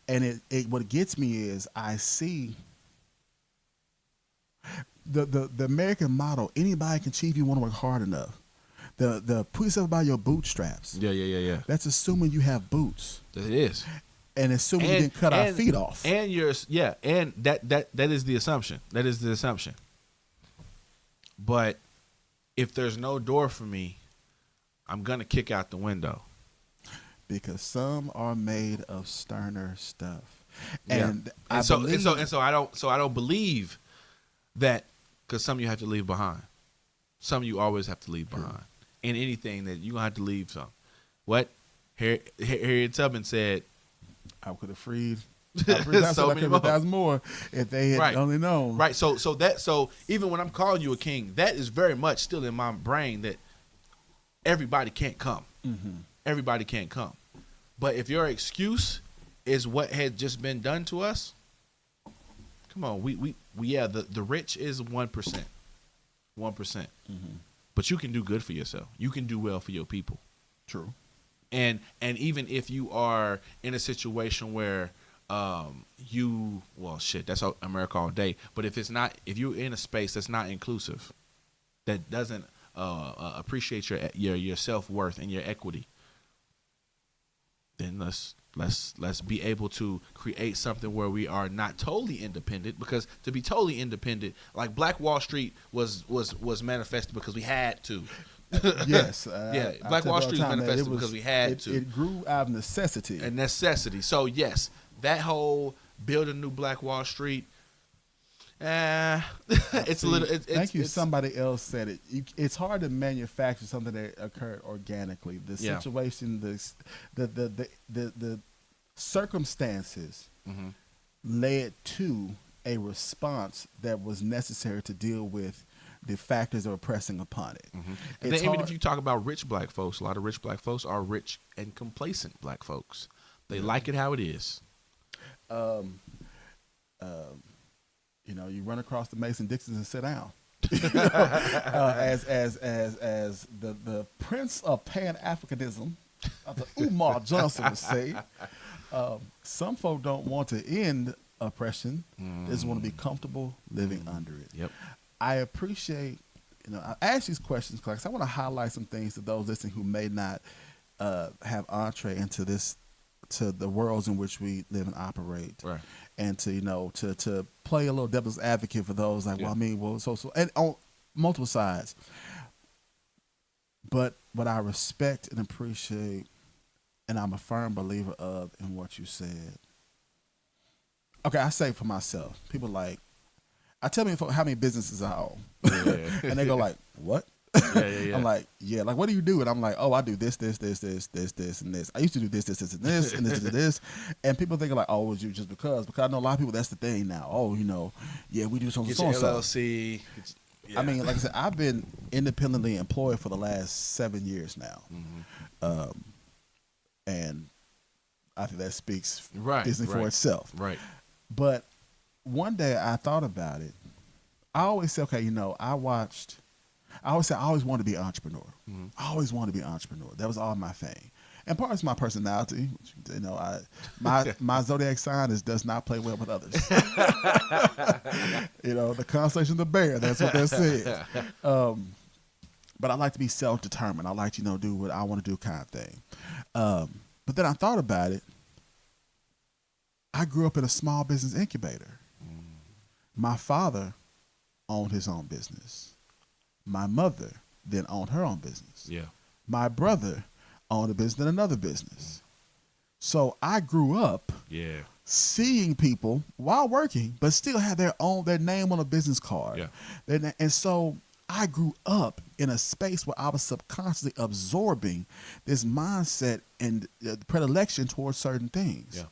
And what gets me is I see the American model, anybody can achieve, you want to work hard enough. The put yourself by your bootstraps. Yeah. That's assuming you have boots. It is. And assuming you didn't cut our feet off. And and that is the assumption. That is the assumption. But if there's no door for me, I'm gonna kick out the window. Because some are made of sterner stuff. And I so believe, I don't believe that, because some you have to leave behind. Some you always have to leave behind. In anything that you're gonna have to leave some. What? Harriet Tubman said, I could have freed so many more if they had only known. Right. So even when I'm calling you a king, that is very much still in my brain that everybody can't come. Everybody can't come. But if your excuse is what had just been done to us, come on, the rich is 1%. 1%. But you can do good for yourself. You can do well for your people. True. And even if you are in a situation where that's America all day. But if you're in a space that's not inclusive, that doesn't appreciate your self-worth and your equity, then let's be able to create something where we are not totally independent. Because to be totally independent, like Black Wall Street was manifested because we had to. Yes. Black Wall Street was manifested because we had to. It grew out of necessity. A necessity. So yes, that whole build a new Black Wall Street. It's a little. Thank you. Somebody else said it. It's hard to manufacture something that occurred organically. The situation, the circumstances led to a response that was necessary to deal with the factors that were pressing upon it. And then even if you talk about rich Black folks, a lot of rich Black folks are rich and complacent Black folks. They like it how it is. You run across the Mason-Dixons and sit down. As the Prince of Pan-Africanism, Umar Johnson would say, some folk don't want to end oppression. They just want to be comfortable living under it. Yep. I appreciate, I ask these questions because I want to highlight some things to those listening who may not have entree into to the worlds in which we live and operate. Right. And to play a little devil's advocate for those and on multiple sides. But what I respect and appreciate, and I'm a firm believer of in what you said. Okay, I say for myself, people I tell me how many businesses I own. And they go like, what? Yeah. I'm like, like, what do you do? And I'm like, oh, I do this, and this. I used to do this, and this, and this. And people think like, oh, was you just because I know a lot of people, that's the thing now. Oh, we do something. Get your LLC. I mean, like I said, I've been independently employed for the last 7 years now. And I think that speaks for itself. Right. But one day I thought about it. I always say, okay, I always wanted to be an entrepreneur. I always wanted to be an entrepreneur. That was all my thing. And part of my personality, my zodiac sign does not play well with others. The constellation of the bear, that's what that says. But I like to be self-determined. I like to, do what I want to do kind of thing. But then I thought about it. I grew up in a small business incubator. My father owned his own business. My mother then owned her own business. Yeah. My brother owned a business and another business. So I grew up seeing people while working, but still have their name on a business card. Yeah. And so I grew up in a space where I was subconsciously absorbing this mindset and predilection towards certain things. Yeah.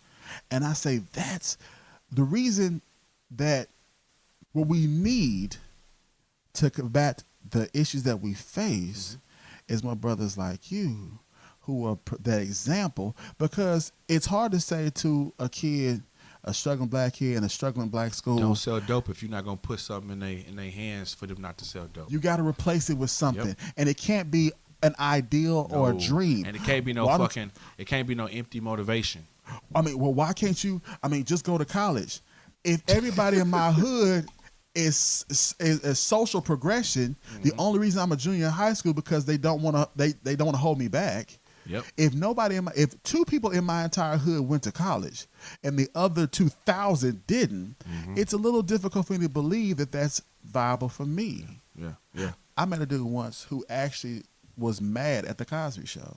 And I say that's the reason that what we need to combat the issues that we face is my brothers like you who are that example, because it's hard to say to a kid, a struggling black kid in a struggling black school. Don't sell dope if you're not gonna put something in their hands for them not to sell dope. You got to replace it with something, and it can't be an ideal or a dream. And it can't be no it can't be no empty motivation. I mean, well, why can't you? I mean, just go to college. If everybody in my hood is social progression, the only reason I'm a junior in high school because they don't want to they don't want to hold me back. Yep. If two people in my entire hood went to college and the other 2,000 didn't, it's a little difficult for me to believe that that's viable for me. Yeah. I met a dude once who actually was mad at the Cosby Show,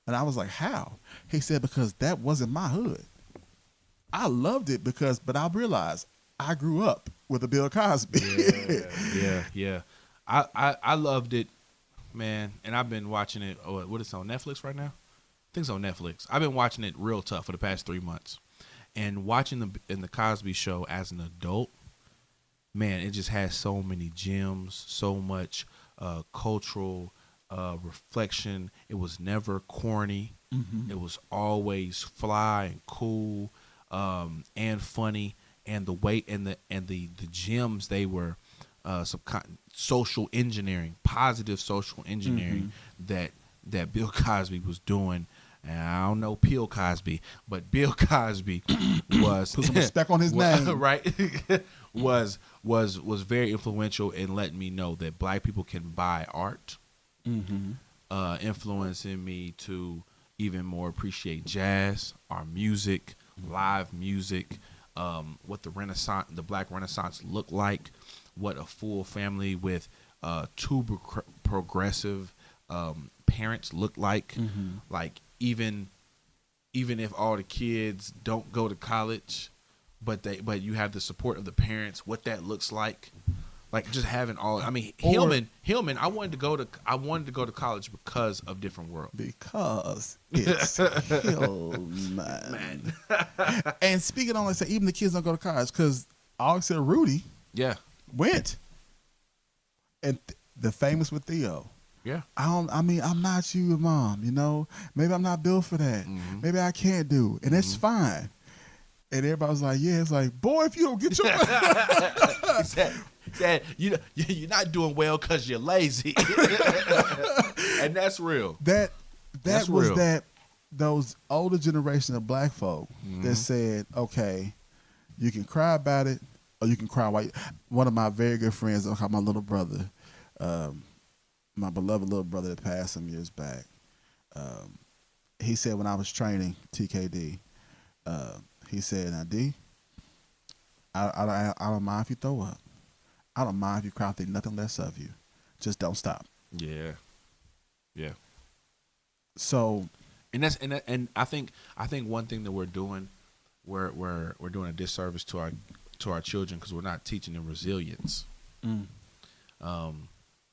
and I was like, "How?" He said, "Because that wasn't my hood. I loved it but I realized I grew up with a Bill Cosby." Yeah. I loved it, man, and I've been watching it. What is it on Netflix right now? I think it's on Netflix. I've been watching it real tough for the past 3 months, and watching the Cosby Show as an adult, man, it just has so many gems, so much cultural reflection. It was never corny. It was always fly and cool and funny, and the way and the gems they were social engineering, positive social engineering that Bill Cosby was doing. And I don't know Bill Cosby, but Bill Cosby was put some respect on his name, right? was very influential in letting me know that black people can buy art, influencing me to even more appreciate jazz, our music, live music, what the Black Renaissance looked like, what a full family with two progressive parents looked like, like even if all the kids don't go to college, but you have the support of the parents, what that looks like just having all. I mean, Hillman. I wanted to go to college because of Different World. Because it's Hillman. And speaking on, like, say, even the kids don't go to college because Alex and Rudy, went, and the famous with Theo. Yeah. I'm not you, Mom. You know, maybe I'm not built for that. Maybe I can't do, and it's fine. And everybody was like, "Yeah." It's like, boy, if you don't get your said you're not doing well because you're lazy, and that's real. That's was real. that those older generation of black folk that said, "Okay, you can cry about it, or you can cry while." One of my very good friends, my little brother, my beloved little brother that passed some years back, he said when I was training TKD, he said, "Now D, I don't mind if you throw up. I don't mind if you cry. I think nothing less of you. Just don't stop." Yeah. So, and I think one thing that we're doing, we're doing a disservice to our children because we're not teaching them resilience.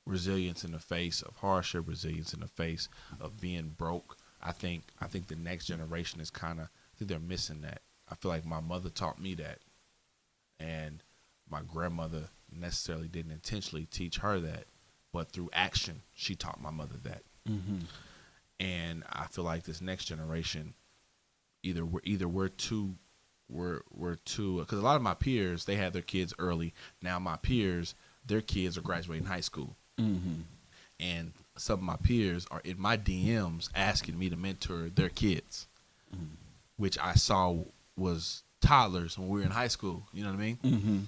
Resilience in the face of hardship, resilience in the face of being broke. I think the next generation is they're missing that. I feel like my mother taught me that, and my grandmother necessarily didn't intentionally teach her that, but through action, she taught my mother that. And I feel like this next generation, we're too, because a lot of my peers, they had their kids early. Now my peers, their kids are graduating high school. And some of my peers are in my DMs asking me to mentor their kids, which I saw was toddlers when we were in high school. You know what I mean?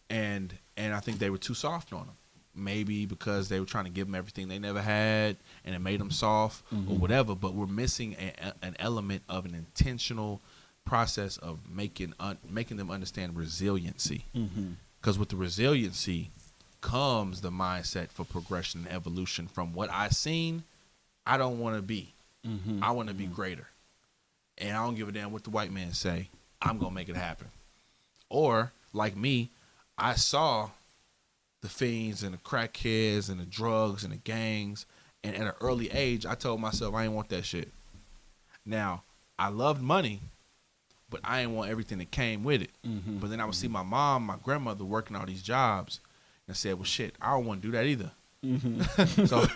And I think they were too soft on them. Maybe because they were trying to give them everything they never had, and it made them soft or whatever. But we're missing an element of an intentional process of making them understand resiliency. Because with the resiliency comes the mindset for progression and evolution. From what I've seen, I don't want to be. I want to be greater. And I don't give a damn what the white man say. I'm going to make it happen. Or, like me, I saw the fiends and the crackheads and the drugs and the gangs. And at an early age, I told myself I ain't want that shit. Now, I loved money, but I didn't want everything that came with it. But then I would see my mom, my grandmother working all these jobs, and I said, well, shit, I don't want to do that either. So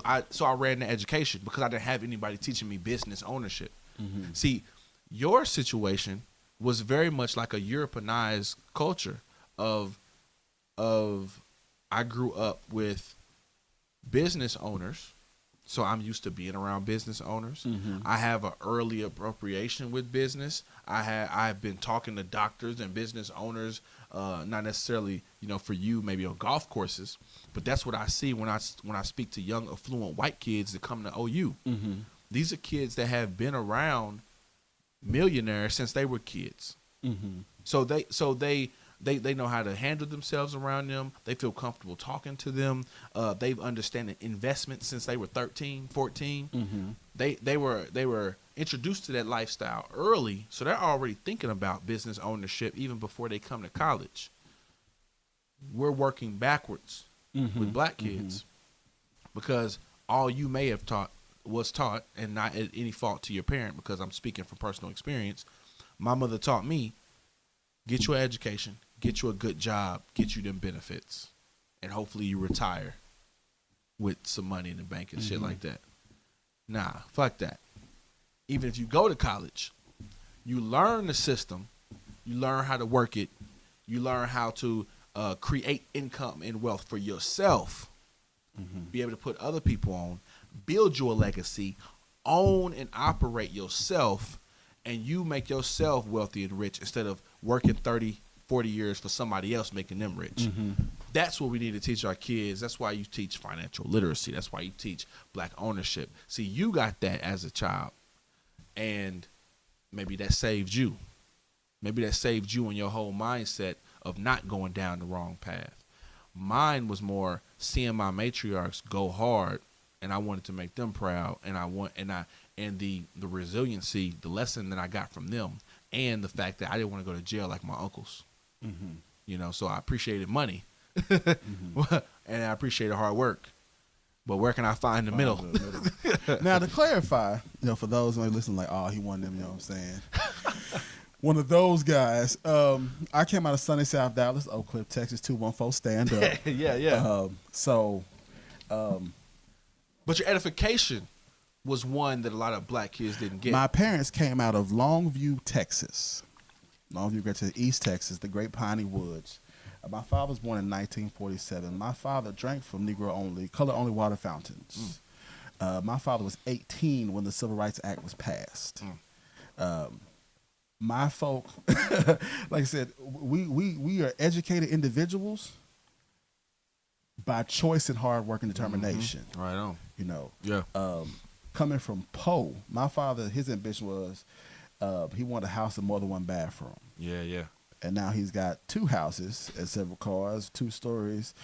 I ran the education because I didn't have anybody teaching me business ownership. See, Your situation was very much like a Europeanized culture of I grew up with business owners, so I'm used to being around business owners. I have an early appropriation with business. I've been talking to doctors and business owners, not necessarily, for you maybe on golf courses, but that's what I see when I speak to young affluent white kids that come to OU. These are kids that have been around millionaires since they were kids. So they know how to handle themselves around them. They feel comfortable talking to them. They've understanding investment since they were 13, 14. They were introduced to that lifestyle early, so they're already thinking about business ownership even before they come to college. We're working backwards with black kids because all you may have was taught, and not at any fault to your parent, because I'm speaking from personal experience. My mother taught me, get you an education, get you a good job, get you them benefits, and hopefully you retire with some money in the bank and shit like that. Nah, fuck that. Even if you go to college, you learn the system, you learn how to work it, you learn how to create income and wealth for yourself, be able to put other people on, build you a legacy, own and operate yourself, and you make yourself wealthy and rich instead of working 30, 40 years for somebody else making them rich. That's what we need to teach our kids. That's why you teach financial literacy. That's why you teach black ownership. See, you got that as a child, and maybe that saved you. Maybe that saved you in your whole mindset of not going down the wrong path. Mine was more seeing my matriarchs go hard, and I wanted to make them proud, and the resiliency, the lesson that I got from them, and the fact that I didn't want to go to jail like my uncles. So I appreciated money, and I appreciated hard work. But where can I find the middle? Now, to clarify, for those who are listening, like, oh, he one of them, you know what I'm saying? One of those guys. I came out of sunny South Dallas, Oak Cliff, Texas, 214, stand up. Yeah. But your edification was one that a lot of black kids didn't get. My parents came out of Longview, Texas. Longview, to East Texas, the Great Piney Woods. My father was born in 1947. My father drank from color-only water fountains. My father was 18 when the Civil Rights Act was passed. My folk, like I said, we are educated individuals by choice and hard work and determination. Right on. Yeah. Coming from Poe, my father, his ambition was he wanted a house with more than one bathroom. Yeah. And now he's got 2 houses and several cars, 2 stories,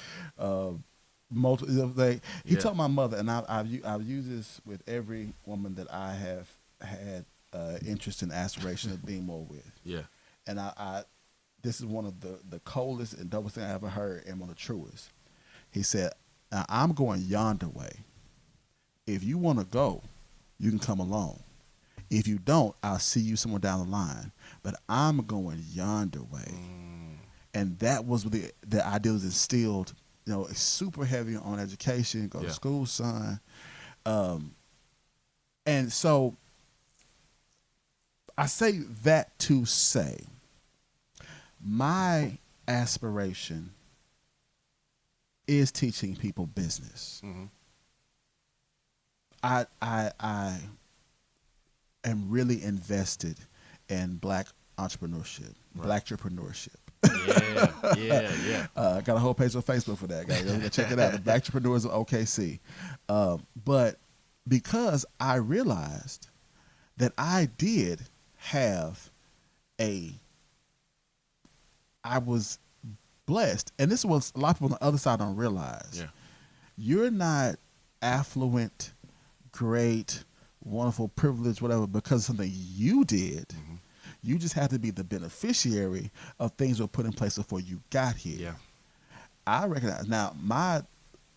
multiple. He told my mother, and I've used this with every woman that I have had interest and aspiration of being more with. Yeah. And I this is one of the coldest and dopest thing I ever heard, and one of the truest. He said, now I'm going yonder way. If you want to go, you can come along. If you don't, I'll see you somewhere down the line. But I'm going yonder way. And that was the idea was instilled, super heavy on education, go to school, son. And so I say that to say my aspiration is teaching people business. I am really invested in black entrepreneurship, black entrepreneurship. Yeah. Got a whole page on Facebook for that, guys. Go check it out. The Black Entrepreneurs of OKC. But because I realized that I did have I was blessed, and this was a lot of people on the other side don't realize. Yeah. You're not affluent, great, wonderful, privileged, whatever, because of something you did. You just have to be the beneficiary of things that were put in place before you got here. Yeah. I recognize now my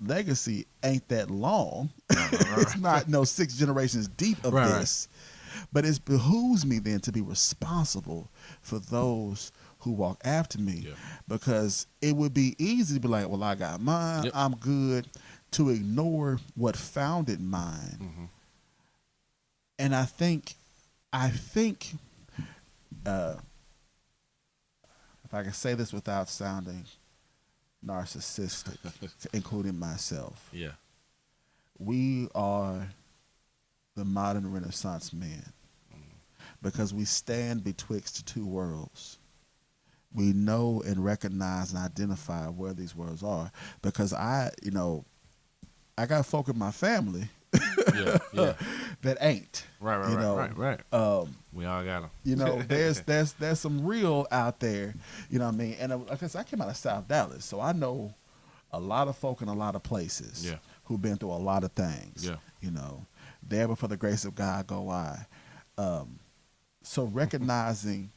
legacy ain't that long. It's not 6 generations deep of this. But it behooves me then to be responsible for those who walk after me. Yeah. Because it would be easy to be like, well, I got mine, I'm good, to ignore what founded mine. And I think uh, if I can say this without sounding narcissistic, including myself, Yeah. we are the modern Renaissance men because we stand betwixt two worlds. We know and recognize and identify where these worlds are because I got folk in my family Yeah. Yeah. that ain't. Right. Right. You Right. know, Right. We all got them. There's some real out there. You know what I mean? And like I said, I came out of South Dallas, so I know a lot of folk in a lot of places. Yeah. Who've been through a lot of things. Yeah. There but for the grace of God go I. So recognizing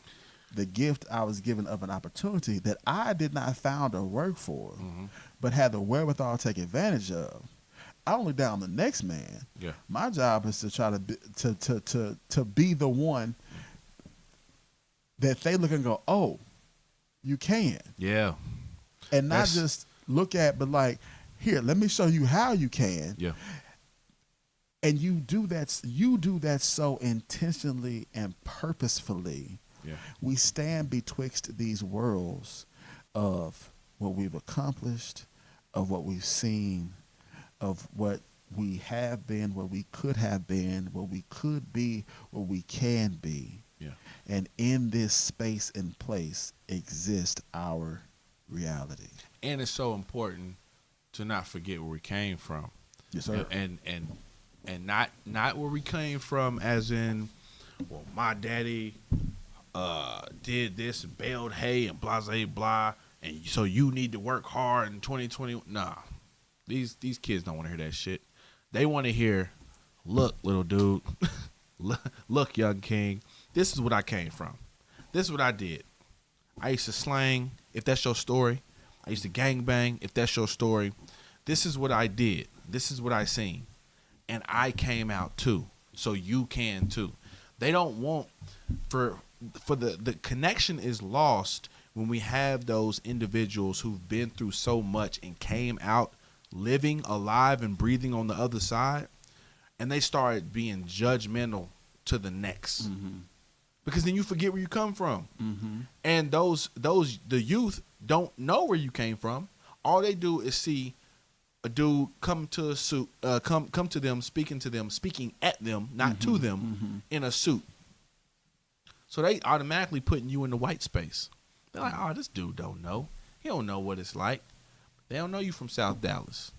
the gift I was given of an opportunity that I did not found or work for, but had the wherewithal to take advantage of. I only down the next man. Yeah. My job is to try to be the one that they look and go, oh, you can. Yeah. And not just look at, but like, here, let me show you how you can. Yeah. And you do that so intentionally and purposefully. Yeah. We stand betwixt these worlds of what we've accomplished, of what we've seen, of what we have been, what we could have been, what we could be, what we can be. Yeah. And in this space and place exists our reality. And it's so important to not forget where we came from. Yes, sir. And not where we came from as in, well, my daddy did this and baled hay and blah blah blah, and so you need to work hard in 2020. Nah, these kids don't want to hear that shit. They want to hear, look, little dude, look, young king, this is what I came from. This is what I did. I used to slang, if that's your story. I used to gangbang, if that's your story. This is what I did. This is what I seen. And I came out too. So you can too. They don't want for the connection is lost when we have those individuals who've been through so much and came out living alive and breathing on the other side, and they start being judgmental to the next. Because then you forget where you come from. And the youth don't know where you came from. All they do is see a dude come to a suit, come to them, speaking at them, not to them, in a suit. So they automatically putting you in the white space. They're like, oh, this dude don't know. He don't know what it's like. They don't know you from South Dallas.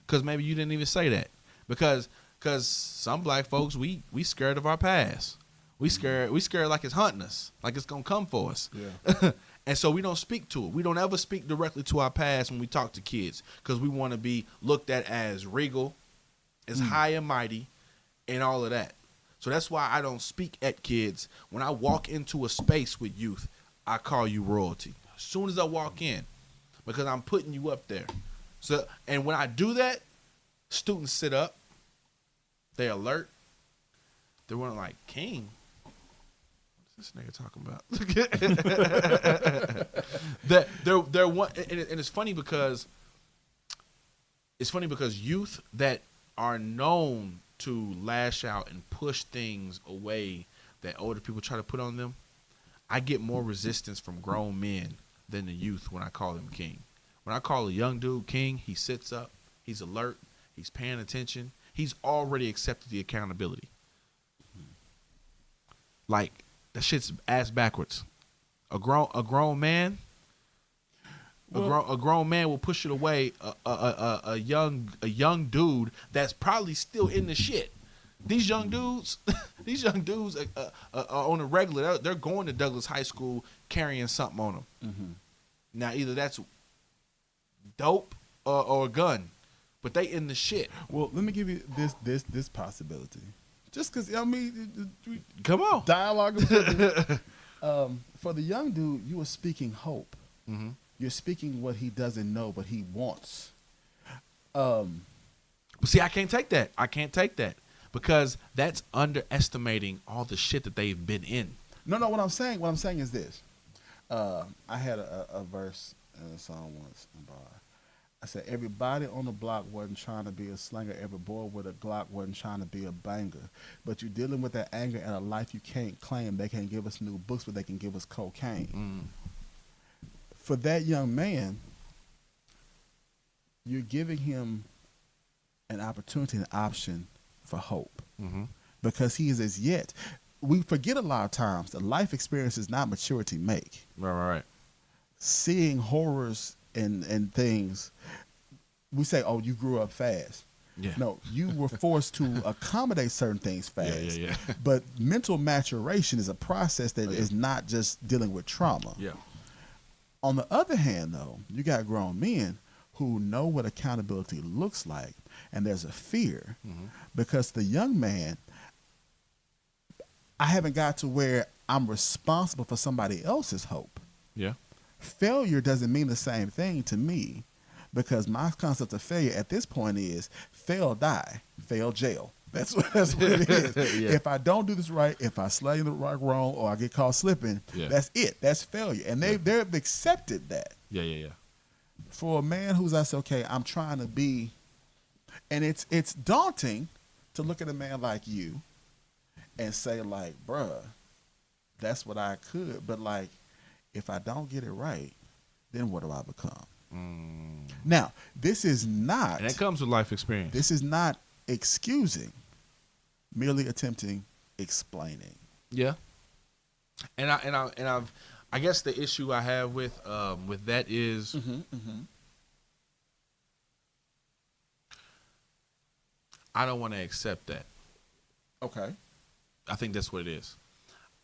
Because maybe you didn't even say that. Because some black folks, we scared of our past. We scared like it's hunting us, like it's gonna come for us. Yeah. And so we don't speak to it. We don't ever speak directly to our past when we talk to kids because we want to be looked at as regal, as high and mighty, and all of that. So that's why I don't speak at kids. When I walk into a space with youth, I call you royalty. As soon as I walk in, because I'm putting you up there. So, and when I do that, students sit up, they alert, they're one like, King, what's this nigga talking about? they're one, and it's funny because youth that are known to lash out and push things away that older people try to put on them, I get more resistance from grown men than the youth when I call them king. When I call a young dude king, he sits up, he's alert, he's paying attention, he's already accepted the accountability. Like, that shit's ass backwards. A grown man, a grown man will push it away. A young dude that's probably still in the shit. These young dudes, are on a regular. They're going to Douglas High School carrying something on them. Now either that's dope or a gun, but they in the shit. Well, let me give you this possibility. Just because, I mean, come on, dialogue. For the young dude, you are speaking hope. You're speaking what he doesn't know, but he wants. But see, I can't take that because that's underestimating all the shit that they've been in. No. What I'm saying is this. I had a verse in a song once, I said everybody on the block wasn't trying to be a slinger. Every boy with a Glock wasn't trying to be a banger. But you're dealing with that anger and a life you can't claim. They can't give us new books, but they can give us cocaine. For that young man, you're giving him an opportunity, an option for hope. Because he is as yet. We forget a lot of times that life experience is not maturity make. Right. Seeing horrors and things, we say, oh, you grew up fast. Yeah. No, you were forced to accommodate certain things fast. Yeah. But mental maturation is a process that is not just dealing with trauma. Yeah. On the other hand, though, you got grown men who know what accountability looks like, and there's a fear because the young man, I haven't got to where I'm responsible for somebody else's hope. Yeah. Failure doesn't mean the same thing to me because my concept of failure at this point is fail, die, fail, jail. That's what it is. Yeah. If I don't do this right, if I slay the rock wrong or I get caught slipping, that's it. That's failure. And they've accepted that. Yeah. For a man who's, I say, okay, I'm trying to be, and it's daunting to look at a man like you and say like, bruh, that's what I could. But like, if I don't get it right, then what do I become? Now, this is not. And that comes with life experience. This is not excusing, merely attempting explaining. Yeah. And I guess the issue I have with that is I don't want to accept that. Okay. I think that's what it is.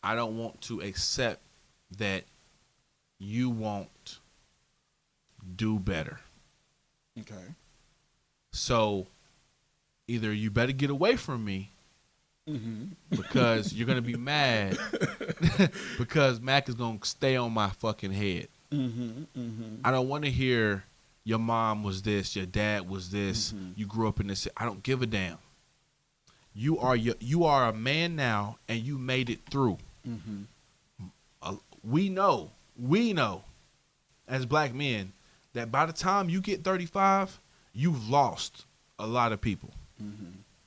I don't want to accept that you won't do better. Okay. So either you better get away from me because you're going to be mad because Mac is going to stay on my fucking head. I don't want to hear your mom was this, your dad was this, you grew up in this. I don't give a damn. You are a man now and you made it through. We know as black men that by the time you get 35, you've lost a lot of people.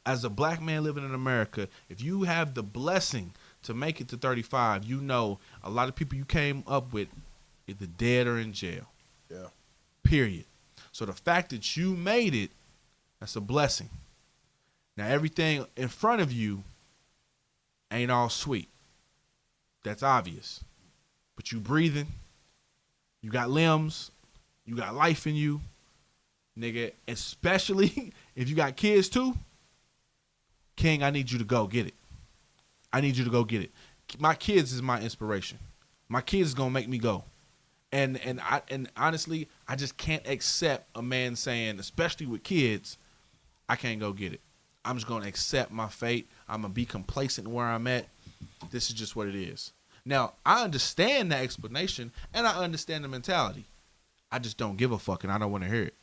As a black man living in America, if you have the blessing to make it to 35, you know a lot of people you came up with either dead or in jail. Yeah. Period. So the fact that you made it, that's a blessing. Now everything in front of you ain't all sweet. That's obvious. But you breathing, you got limbs, you got life in you, nigga, especially if you got kids too. King, I need you to go get it. I need you to go get it. My kids is my inspiration. My kids is gonna make me go. And honestly, I just can't accept a man saying, especially with kids, I can't go get it. I'm just gonna accept my fate. I'm gonna be complacent where I'm at. This is just what it is. Now, I understand the explanation and I understand the mentality. I just don't give a fuck and I don't want to hear it.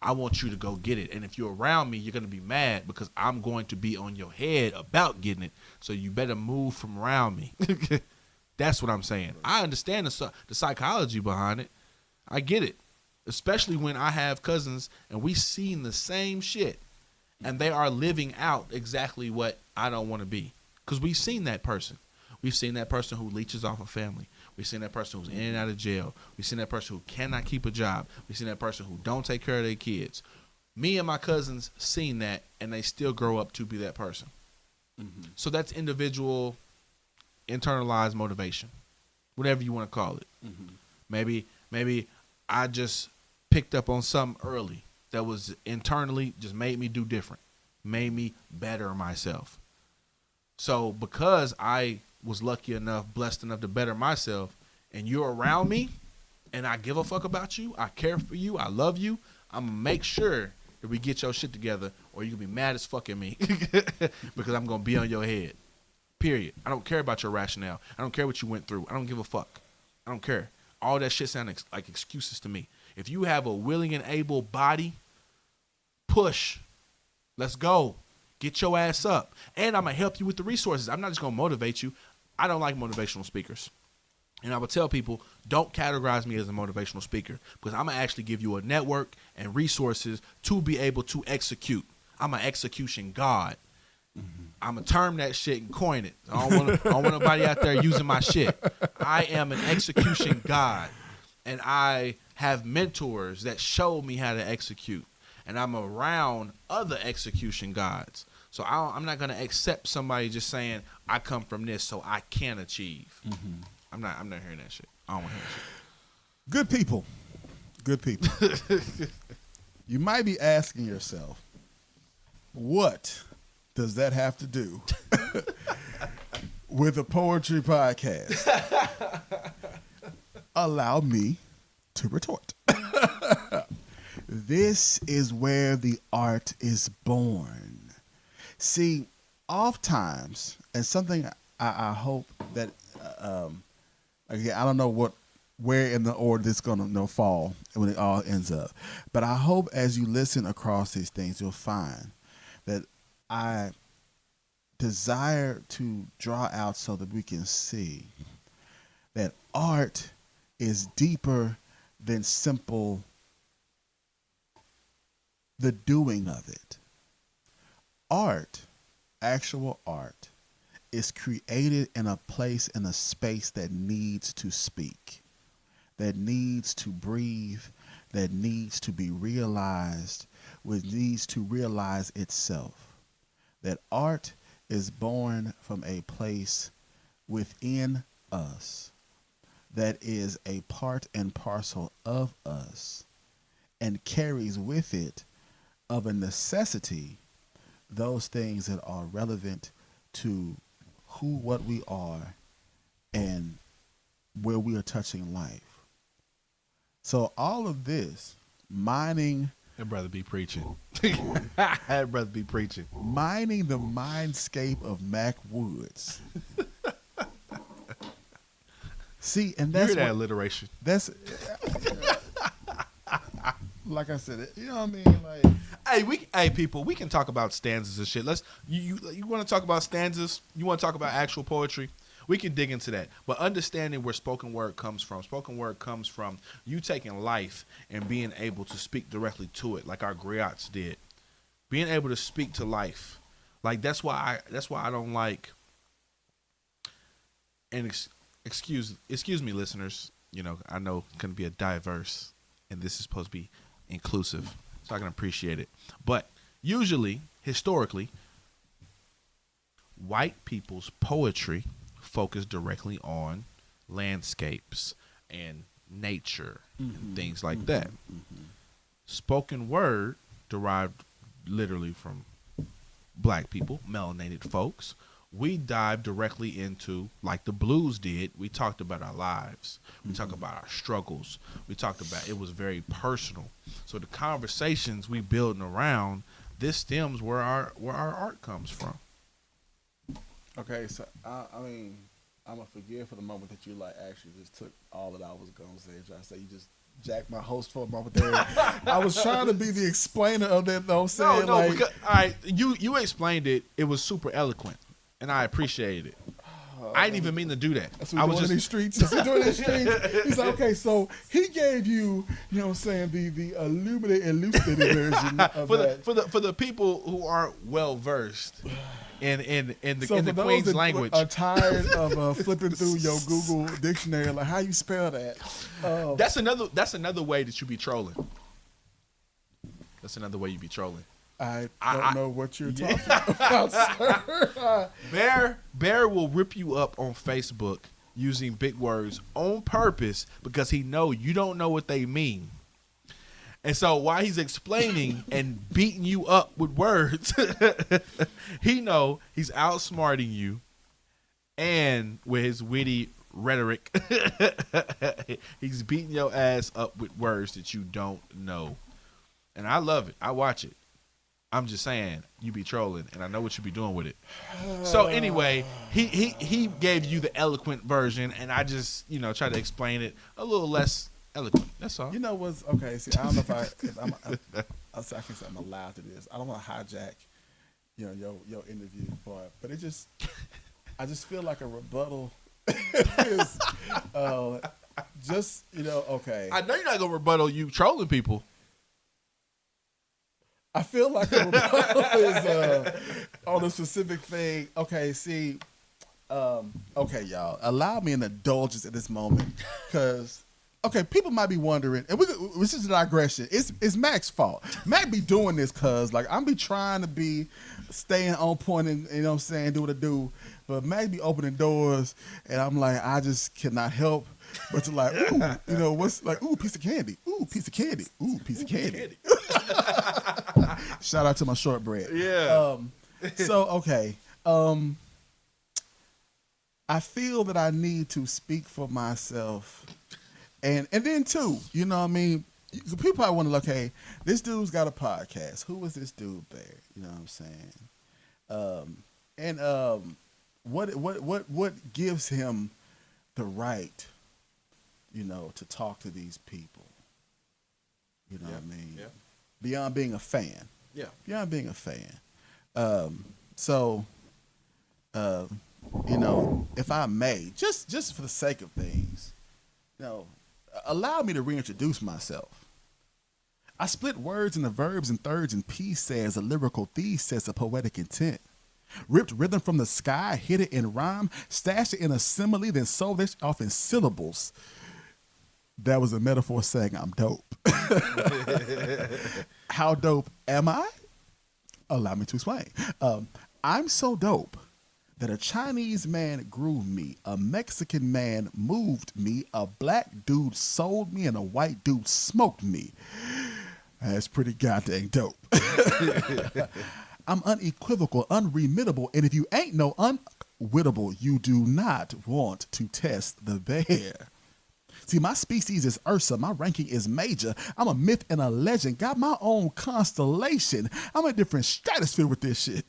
I want you to go get it. And if you're around me, you're going to be mad because I'm going to be on your head about getting it. So you better move from around me. That's what I'm saying. I understand the psychology behind it. I get it. Especially when I have cousins and we seen the same shit and they are living out exactly what I don't want to be. Because we've seen that person. We've seen that person who leeches off a family. We've seen that person who's in and out of jail. We've seen that person who cannot keep a job. We've seen that person who don't take care of their kids. Me and my cousins seen that, and they still grow up to be that person. So that's individual, internalized motivation, whatever you want to call it. Maybe I just picked up on something early that was internally just made me do different, made me better myself. So because I was lucky enough, blessed enough to better myself, and you're around me, and I give a fuck about you, I care for you, I love you, I'm going to make sure that we get your shit together, or you're going to be mad as fuck at me because I'm going to be on your head. Period. I don't care about your rationale. I don't care what you went through. I don't give a fuck. I don't care. All that shit sounds like excuses to me. If you have a willing and able body, push. Let's go. Get your ass up. And I'm going to help you with the resources. I'm not just going to motivate you. I don't like motivational speakers. And I would tell people, don't categorize me as a motivational speaker because I'm going to actually give you a network and resources to be able to execute. I'm an execution god. I'm going to term that shit and coin it. I don't want nobody out there using my shit. I am an execution god. And I have mentors that show me how to execute. And I'm around other execution gods. So I'm not going to accept somebody just saying, I come from this so I can achieve. Mm-hmm. I'm not hearing that shit. I don't want to hear that shit. Good people. Good people. You might be asking yourself, what does that have to do with a poetry podcast? Allow me to retort. This is where the art is born. See, oftentimes, and something I hope that, again, I don't know where in the order this is going to fall when it all ends up. But I hope as you listen across these things, you'll find that I desire to draw out so that we can see that art is deeper than simple the doing of it. Art, actual art, is created in a place, in a space that needs to speak, that needs to breathe, that needs to be realized, which needs to realize itself. That art is born from a place within us that is a part and parcel of us and carries with it of a necessity those things that are relevant to what we are and where we are touching life. So all of this, mining... That brother be preaching. That brother be preaching. Mining the mindscape of Mac Woods. See, and that's that alliteration. That's... like I said, you know what I mean? Like... Hey, people, we can talk about stanzas and shit. You want to talk about stanzas? You want to talk about actual poetry? We can dig into that. But understanding where spoken word comes from. Spoken word comes from you taking life and being able to speak directly to it, like our griots did. Being able to speak to life. Like that's why I don't like. And excuse me, listeners. You know, I know it's gonna be a diverse, and this is supposed to be inclusive. So I can appreciate it. But usually, historically, white people's poetry focused directly on landscapes and nature and things like that. Mm-hmm. Spoken word derived literally from black people, melanated folks. We dive directly into, like the blues did, we talked about our lives. We talked about our struggles. We talked about, it was very personal. So the conversations we building around, this stems where our art comes from. Okay, so I mean, I'm gonna forgive for the moment that you like actually just took all that I was gonna say. Try to say you just jacked my host for a moment there. I was trying to be the explainer of that though. Saying No, like, because, all right, you explained it. It was super eloquent, and I appreciated it. I didn't even mean to do that. That's what we're doing in these streets. That's what we're doing in these streets. He's like, okay, so he gave you, you know what I'm saying, the elucidated version of that. For the people who aren't well versed in the So for Queen's those that language, are tired of flipping through your Google dictionary, like how you spell that? That's another way that you be trolling. That's another way you be trolling. I don't know what you're talking about, sir. Bear will rip you up on Facebook using big words on purpose because he know you don't know what they mean. And so while he's explaining and beating you up with words, he know he's outsmarting you, and with his witty rhetoric, he's beating your ass up with words that you don't know. And I love it. I watch it. I'm just saying, you be trolling, and I know what you be doing with it. So anyway, he gave you the eloquent version, and I just, try to explain it a little less eloquent. That's all. You know what's okay? See, I don't know if I can say I'm allowed to do this. I don't want to hijack, your interview part, but I just feel like a rebuttal It's, just, okay. I know you're not gonna rebuttal you trolling people. I feel like a rebuttal is on a specific thing. Okay, see, okay, y'all, allow me an indulgence at this moment, because people might be wondering, and this is a digression. It's Mac's fault. Mac be doing this because I'm be trying to be staying on point and what I'm saying, do what I do, but Mac be opening doors, and I'm like, I just cannot help but to ooh, what's ooh, piece of candy, ooh, piece of candy, ooh, piece of candy. Shout out to my shortbread. Yeah. So okay. I feel that I need to speak for myself, and then too, you know what I mean. People probably want to look, hey, this dude's got a podcast. Who is this dude there? You know what I'm saying? What gives him the right, to talk to these people? You know what I mean? Yeah. Beyond being a fan. Yeah. Beyond being a fan. If I may, just for the sake of things, allow me to reintroduce myself. I split words into verbs and thirds and pieces, a lyrical thesis, a poetic intent. Ripped rhythm from the sky, hid it in rhyme, stashed it in a simile, then sold it off in syllables. That was a metaphor saying I'm dope. How dope am I? Allow me to explain. I'm so dope that a Chinese man groomed me, a Mexican man moved me, a black dude sold me, and a white dude smoked me. That's pretty goddamn dope. I'm unequivocal, unremittable, and if you ain't no unwittable, you do not want to test the bear. See, my species is Ursa. My ranking is major. I'm a myth and a legend. Got my own constellation. I'm in a different stratosphere with this shit.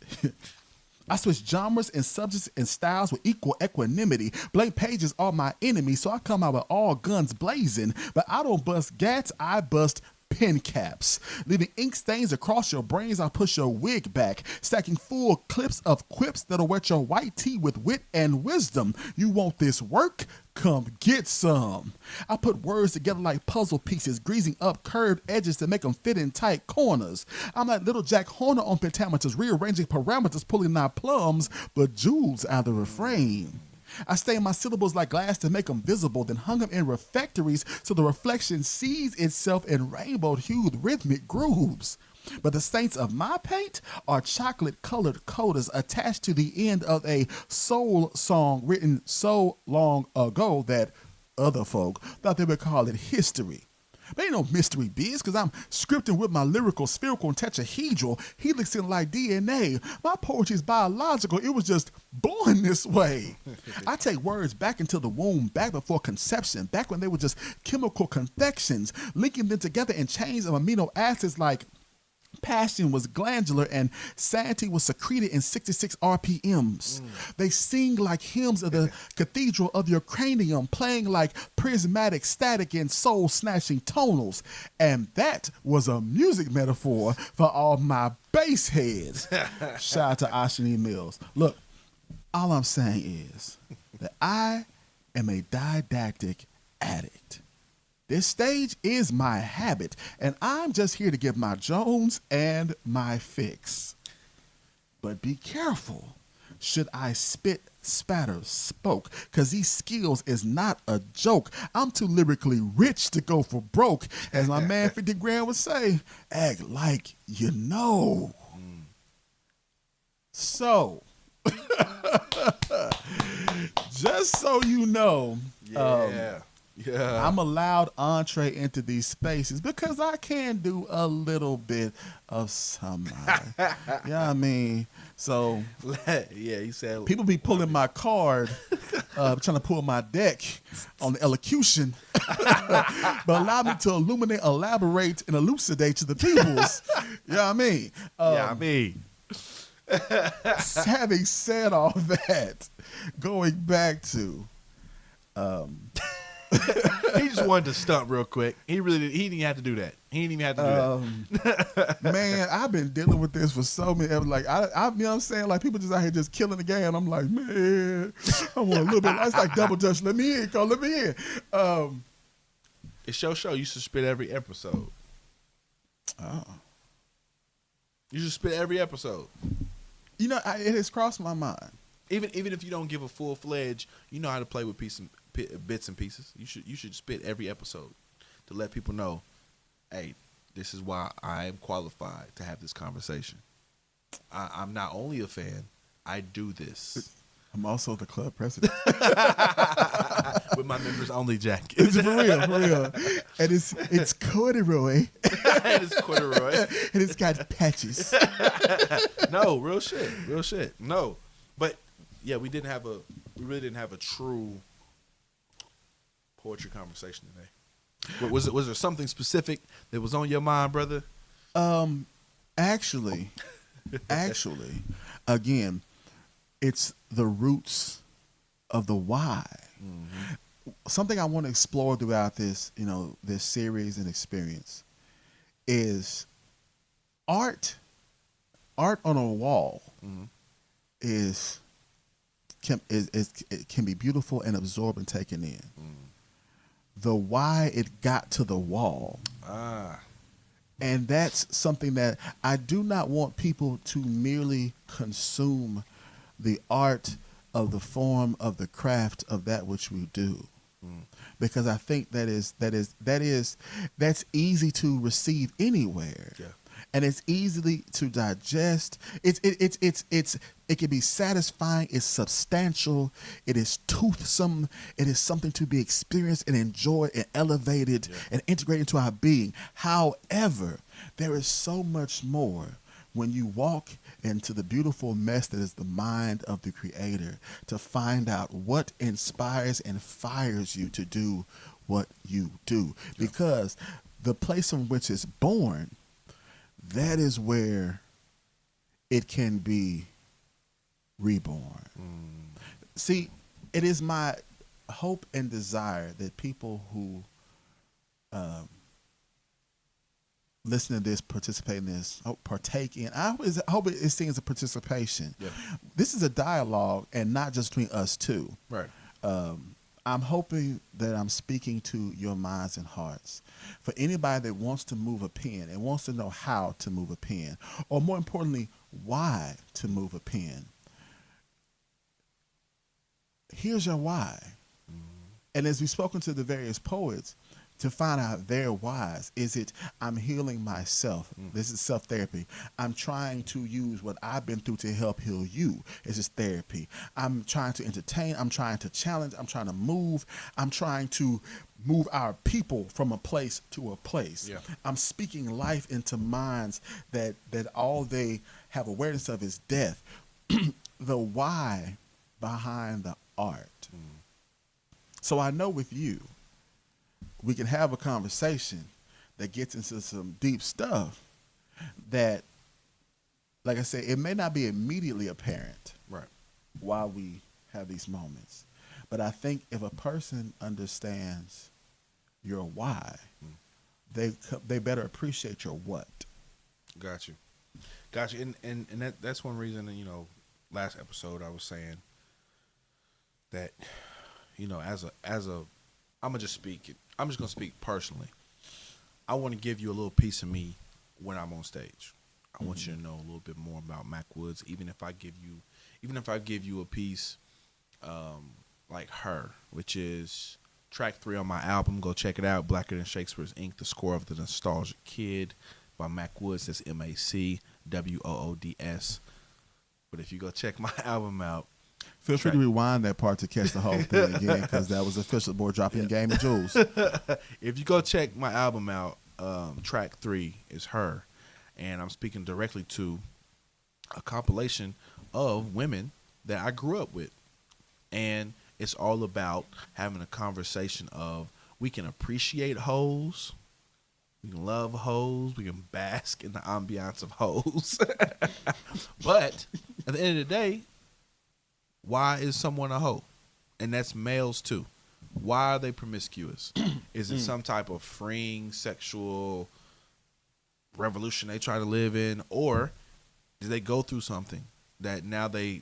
I switch genres and subjects and styles with equal equanimity. Blank pages are my enemy, so I come out with all guns blazing. But I don't bust gats, I bust pen caps. Leaving ink stains across your brains, I push your wig back. Stacking full clips of quips that'll wet your white tee with wit and wisdom. You want this work? Come get some. I put words together like puzzle pieces, greasing up curved edges to make them fit in tight corners. I'm like little Jack Horner on pentameters, rearranging parameters, pulling out plums, but jewels out of the frame. I stain my syllables like glass to make them visible, then hung them in refectories so the reflection sees itself in rainbow-hued rhythmic grooves. But the stains of my paint are chocolate-colored coaters attached to the end of a soul song written so long ago that other folk thought they would call it history. But ain't no mystery biz, because I'm scripting with my lyrical, spherical, and tetrahedral, helixing like DNA. My poetry's biological. It was just born this way. I take words back into the womb, back before conception, back when they were just chemical confections, linking them together in chains of amino acids like passion was glandular and sanity was secreted in 66 RPMs. They sing like hymns of the cathedral of your cranium, playing like prismatic static in soul-snatching tonals. And that was a music metaphor for all my bass heads. Shout out to Ashani Mills. Look, all I'm saying is that I am a didactic addict. This stage is my habit, and I'm just here to give my Jones and my fix. But be careful should I spit, spatter, spoke, because these skills is not a joke. I'm too lyrically rich to go for broke. As my man 50 Grand would say, act like you know. So, just so you know, I'm allowed entree into these spaces because I can do a little bit of something. You know what I mean? So, you said people be pulling my card, trying to pull my deck on the elocution, but allow me to illuminate, elaborate, and elucidate to the peoples. You know what I mean? Having said all that, going back to He just wanted to stunt real quick. He didn't have to do that. He didn't even have to do that. Man, I've been dealing with this for so many. Like I you know what I'm saying? Like people just out here just killing the game. I'm like, man, I want a little bit. It's like double dutch. Let me in, Cole. Let me in. It's your show. You should spit every episode. Oh. You should spit every episode. You know, it has crossed my mind. Even if you don't give a full fledged, you know how to play with bits and pieces. You should spit every episode to let people know, hey, this is why I am qualified to have this conversation. I'm not only a fan, I do this. I'm also the club president. With my members only jacket. It's for real. And it's corduroy. And it's corduroy. And it's got patches. No, real shit. No. But yeah, we really didn't have a true poetry conversation today. Was there something specific that was on your mind, brother? Actually, again, it's the roots of the why. Mm-hmm. Something I want to explore throughout this, this series and experience is art. Art on a wall mm-hmm. It can be beautiful and absorbed and taken in. Mm. The why it got to the wall. And that's something that I do not want people to merely consume the art of the form of the craft of that which we do. Mm. Because I think that's easy to receive anywhere. Yeah. And it's easily to digest. It can be satisfying. It's substantial. It is toothsome. It is something to be experienced and enjoyed and elevated and integrated into our being. However, there is so much more when you walk into the beautiful mess that is the mind of the Creator to find out what inspires and fires you to do what you do. Yeah. Because the place from which it's born, that is where it can be reborn. Mm. See, it is my hope and desire that people who listen to this, participate in this, partake in, I hope it's seen as a participation. Yeah. This is a dialogue and not just between us two. Right. I'm hoping that I'm speaking to your minds and hearts. For anybody that wants to move a pen and wants to know how to move a pen, or more importantly, why to move a pen, here's your why. Mm-hmm. And as we've spoken to the various poets, to find out their whys. Is it, I'm healing myself. This is self-therapy. I'm trying to use what I've been through to help heal you. This is therapy. I'm trying to entertain. I'm trying to challenge. I'm trying to move. I'm trying to move our people from a place to a place. Yeah. I'm speaking life into minds that all they have awareness of is death. The why behind the art. So I know with you, we can have a conversation that gets into some deep stuff that, like I said, it may not be immediately apparent while we have these moments. But I think if a person understands your why, they better appreciate your what. Got you. And that's one reason, last episode I was saying that, as a I'm just going to speak personally. I want to give you a little piece of me when I'm on stage. I want you to know a little bit more about Mac Woods, even if I give you a piece like Her, which is track 3 on my album. Go check it out. Blacker Than Shakespeare's Ink, the score of The Nostalgic Kid by Mac Woods. That's MacWoods. But if you go check my album out, feel free to rewind that part to catch the whole thing again, because that was official board dropping Game of Jewels. If you go check my album out, track 3 is Her, and I'm speaking directly to a compilation of women that I grew up with, and it's all about having a conversation of we can appreciate hoes, we can love hoes, we can bask in the ambiance of hoes, but at the end of the day, why is someone a hoe? And that's males too. Why are they promiscuous? Is it some type of freeing sexual revolution they try to live in, or did they go through something that now they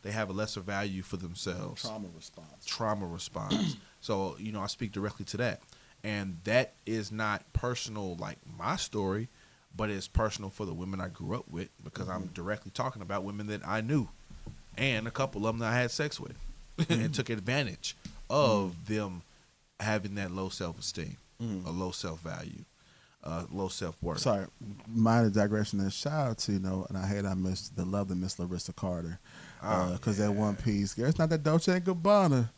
have a lesser value for themselves? Trauma response. So, I speak directly to that. And that is not personal like my story, but it's personal for the women I grew up with, because I'm directly talking about women that I knew and a couple of them that I had sex with and took advantage of them having that low self-esteem, a low self-value, low self-worth. Sorry, minor digression and shout out to, and I missed the lovely Miss Larissa Carter. Because that one piece, girl, it's not that Dolce & Gabbana.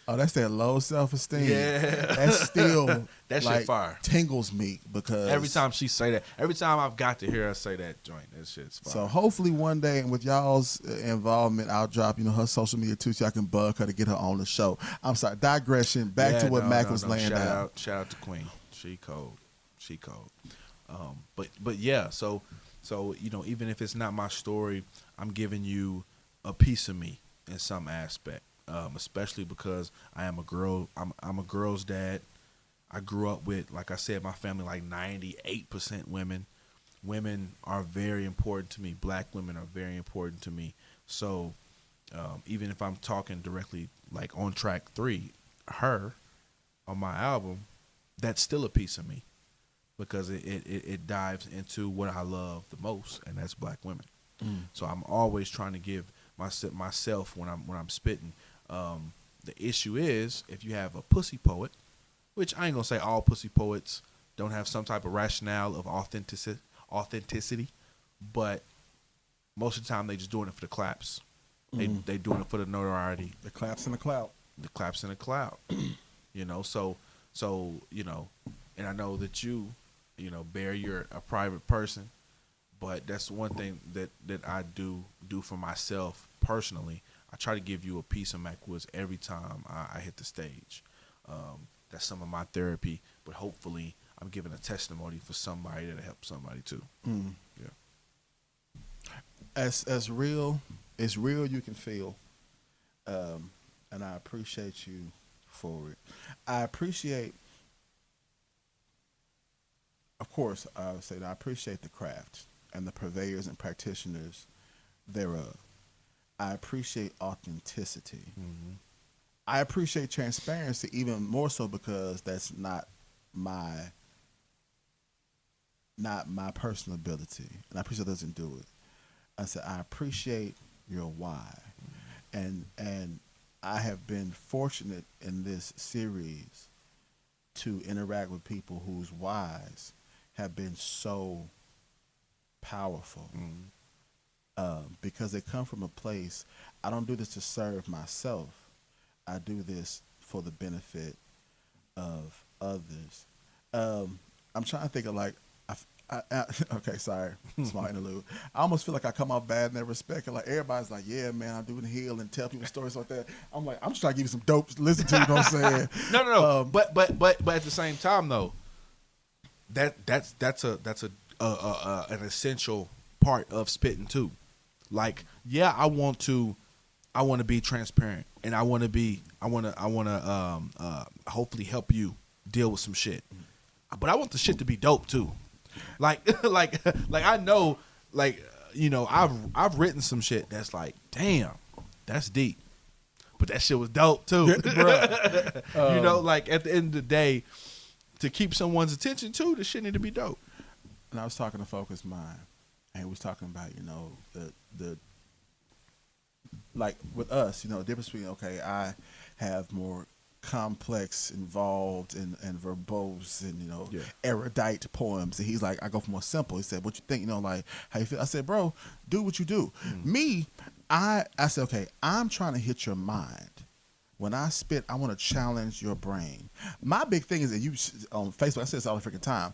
Oh, that's that low self-esteem. Yeah. That's still, that shit fire. Tingles me, because every time she say that, every time I've got to hear her say that joint, that shit's fire. So hopefully one day, with y'all's involvement, I'll drop, her social media too, so I can bug her to get her on the show. I'm sorry, digression, back to what Mac was laying down. Shout out to Queen. She cold. But yeah, so even if it's not my story, I'm giving you a piece of me in some aspect, especially because I am a girl. I'm a girl's dad. I grew up with, like I said, my family like 98% women. Women are very important to me. Black women are very important to me. So even if I'm talking directly, like on track 3, her on my album, that's still a piece of me, because it dives into what I love the most, and that's black women. So I'm always trying to give myself when I'm spitting. The issue is, if you have a pussy poet, which I ain't gonna say all pussy poets don't have some type of rationale of authenticity, but most of the time they just doing it for the claps. They doing it for the notoriety. The claps and the clout. The claps and the clout. So and I know that Bear, you're a private person, but that's one thing that I do for myself personally. I try to give you a piece of Mac Woods every time I hit the stage. That's some of my therapy, but hopefully I'm giving a testimony for somebody that'll help somebody too. Yeah. As real you can feel, and I appreciate you for it. I appreciate. Of course, I would say that I appreciate the craft and the purveyors and practitioners thereof. I appreciate authenticity. I appreciate transparency even more so, because that's not my personal ability, and I appreciate it doesn't do it. I said I appreciate your why, and I have been fortunate in this series to interact with people whose whys have been so powerful, because they come from a place. I don't do this to serve myself. I do this for the benefit of others. I'm trying to think of okay, sorry, small interlude. I almost feel like I come out bad in that respect. And like everybody's like, yeah, man, I'm doing heal and tell people stories like that. I'm like, I'm just trying to give you some dope to listen to. You know what I'm saying? No. But at the same time though, that's an essential part of spitting too. Like, yeah, I want to be transparent, and I want to hopefully help you deal with some shit. But I want the shit to be dope too. Like I know, I've written some shit that's like, damn, that's deep. But that shit was dope too. At the end of the day, to keep someone's attention too, the shit need to be dope. And I was talking to Focus Mind, and he was talking about, the like with us, the difference between, okay, I have more complex, involved, and verbose and erudite poems, and he's like, I go for more simple. He said, what you think, like how you feel? I said, bro, do what you do. Me, I said, okay, I'm trying to hit your mind. When I spit, I want to challenge your brain. My big thing is that you on Facebook, I say this all the freaking time.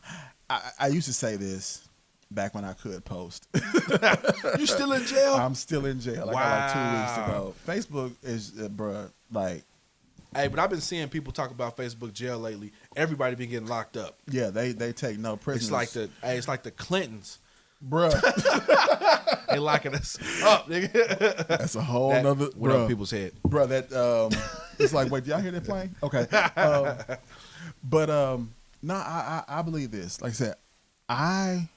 I used to say this back when I could post. You still in jail? I'm still in jail. I got like 2 weeks ago. Facebook is, bruh, like. Hey, but I've been seeing people talk about Facebook jail lately. Everybody been getting locked up. Yeah, they take no prisoners. It's like the Clintons. Bruh. They locking us up, nigga. That's a whole nother. What up people's head? Bruh, that It's like, wait, did y'all hear that plane? Okay. But no, I believe this. Like I said, I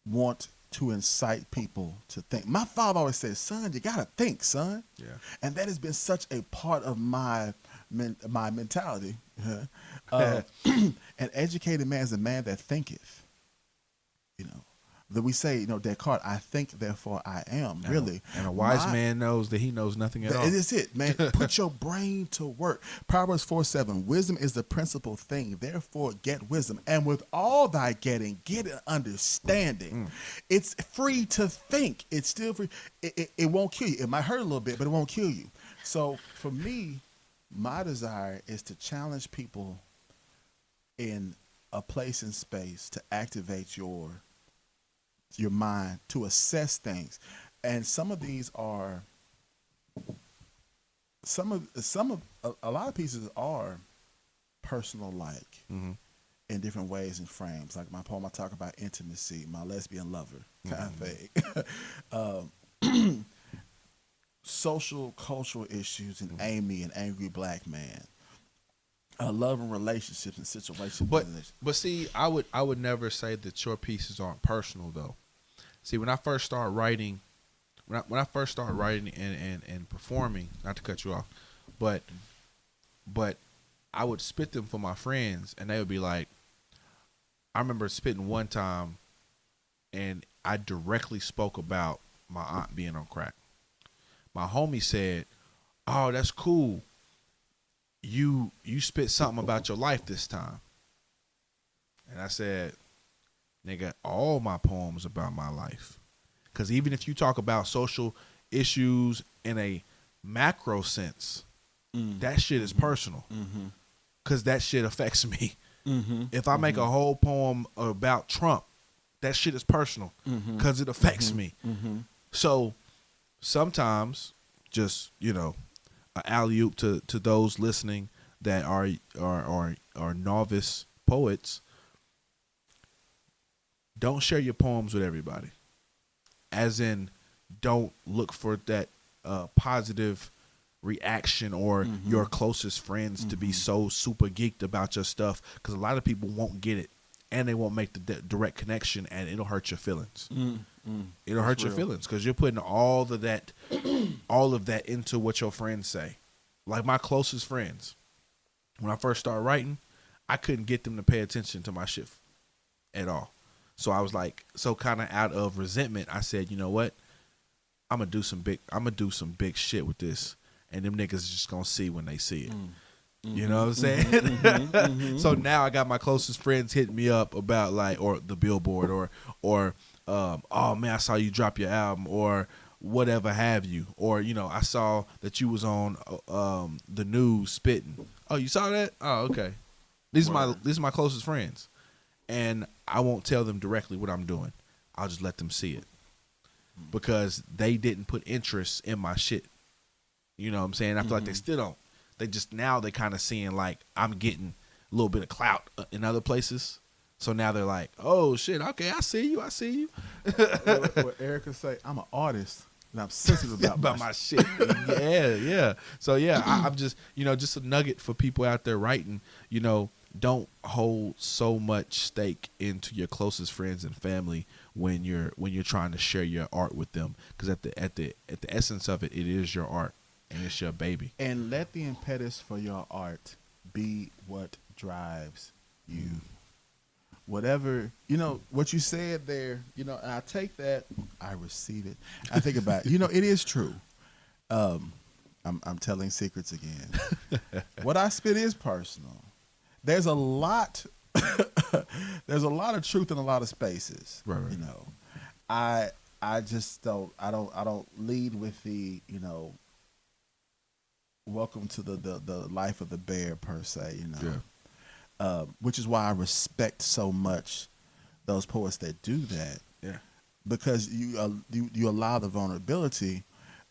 want to incite people to think. My father always said, son, you gotta think, son. Yeah. And that has been such a part of my mentality. An educated man is a man that thinketh. You know, that we say, Descartes, I think, therefore I am. Really. And a wise man knows that he knows nothing at all. It is it, man. Put your brain to work. Proverbs 4:7. Wisdom is the principal thing. Therefore, get wisdom. And with all thy getting, get an understanding. It's free to think. It's still free. It won't kill you. It might hurt a little bit, but it won't kill you. So for me, my desire is to challenge people in a place and space to activate your mind to assess things, and some of these are a lot of pieces are personal, like in different ways and frames. Like my poem, I talk about intimacy, my lesbian lover kind of thing. Social, cultural issues, and Amy, an angry black man. Love and relationships and situations. But see, I would never say that your pieces aren't personal though. See, when I first started writing, when I first started writing and performing, not to cut you off, but I would spit them for my friends, and they would be like, I remember spitting one time, and I directly spoke about my aunt being on crack. My homie said, "Oh, that's cool. You spit something about your life this time." And I said, nigga, all my poems about my life. Because even if you talk about social issues in a macro sense, that shit is personal. Because that shit affects me. If I make a whole poem about Trump, that shit is personal. Because it affects me. So sometimes, just, an alley-oop to those listening that are novice poets, don't share your poems with everybody. As in, don't look for that positive reaction or your closest friends to be so super geeked about your stuff, because a lot of people won't get it and they won't make the direct connection, and it'll hurt your feelings. It'll hurt your feelings because you're putting all of that into what your friends say. Like my closest friends, when I first started writing, I couldn't get them to pay attention to my shit at all. So I was like, kind of out of resentment, I said, you know what? I'm gonna do some big shit with this, and them niggas is just gonna see when they see it. You know what I'm saying? So now I got my closest friends hitting me up about or the Billboard or oh man, I saw you drop your album, or whatever have you, or I saw that you was on the news spitting. Oh, you saw that? Oh, okay. These are my closest friends, and I won't tell them directly what I'm doing. I'll just let them see it because they didn't put interest in my shit. You know what I'm saying? I feel like they still don't. They kind of seeing like I'm getting a little bit of clout in other places. So now they're like, oh shit, okay, I see you. What Erica say, I'm an artist and I'm sensitive about my shit. Yeah. So yeah, I'm just, just a nugget for people out there writing, don't hold so much stake into your closest friends and family when you're trying to share your art with them, because at the essence of it is your art and it's your baby. And let the impetus for your art be what drives you. Whatever, what you said there, and I take that, I receive it. I think about it. It is true. I'm telling secrets again. What I spit is personal. There's a lot of truth in a lot of spaces. Right. I just don't lead with the, welcome to the life of the bear per se, Yeah. Which is why I respect so much those poets that do that. Yeah. Because you allow the vulnerability.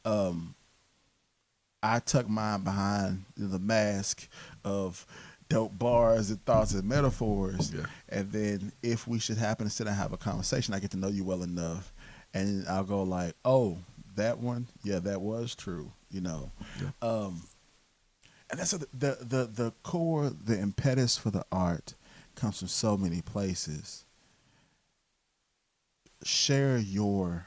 I tuck mine behind the mask of dope bars and thoughts and metaphors. Yeah. And then if we should happen to sit and have a conversation, I get to know you well enough, and I'll go like, oh, that one, yeah, that was true. you know. Yeah. And that's the core, the impetus for the art comes from so many places. Share your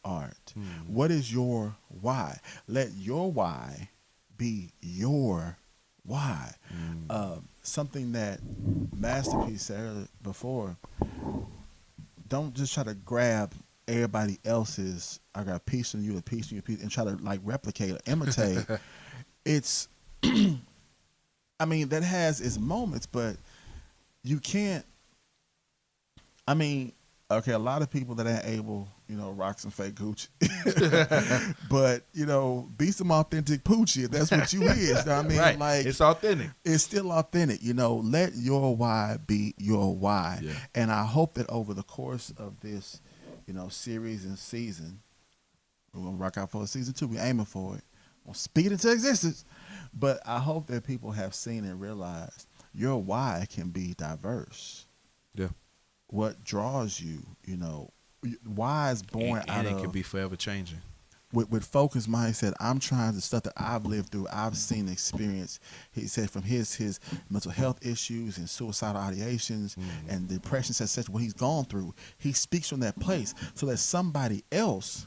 art. What is your why? Let your why be your why. Something that Masterpiece said earlier before, don't just try to grab everybody else's, I got a piece on you, a piece on you, a piece, and try to like replicate or imitate. It's, I mean, that has its moments, but you can't, I mean, okay, a lot of people that ain't able, you know, rock some fake Gucci. But, you know, be some authentic Poochie if that's what you is. You know what I mean? Right. Like, It's authentic. it's still authentic, you know. Let your why be your why. Yeah. And I hope that over the course of this, you know, series and season, we're gonna rock out for a season 2. We're aiming for it. We'll speak it into existence. But I hope that people have seen and realized your why can be diverse. Yeah. What draws you, you know, why is born And out it of can be forever changing. with focused mindset. I'm trying the stuff that I've lived through, I've seen, experienced. He said from his mental health issues and suicidal ideations and depression, etc. What he's gone through. He speaks from that place so that somebody else.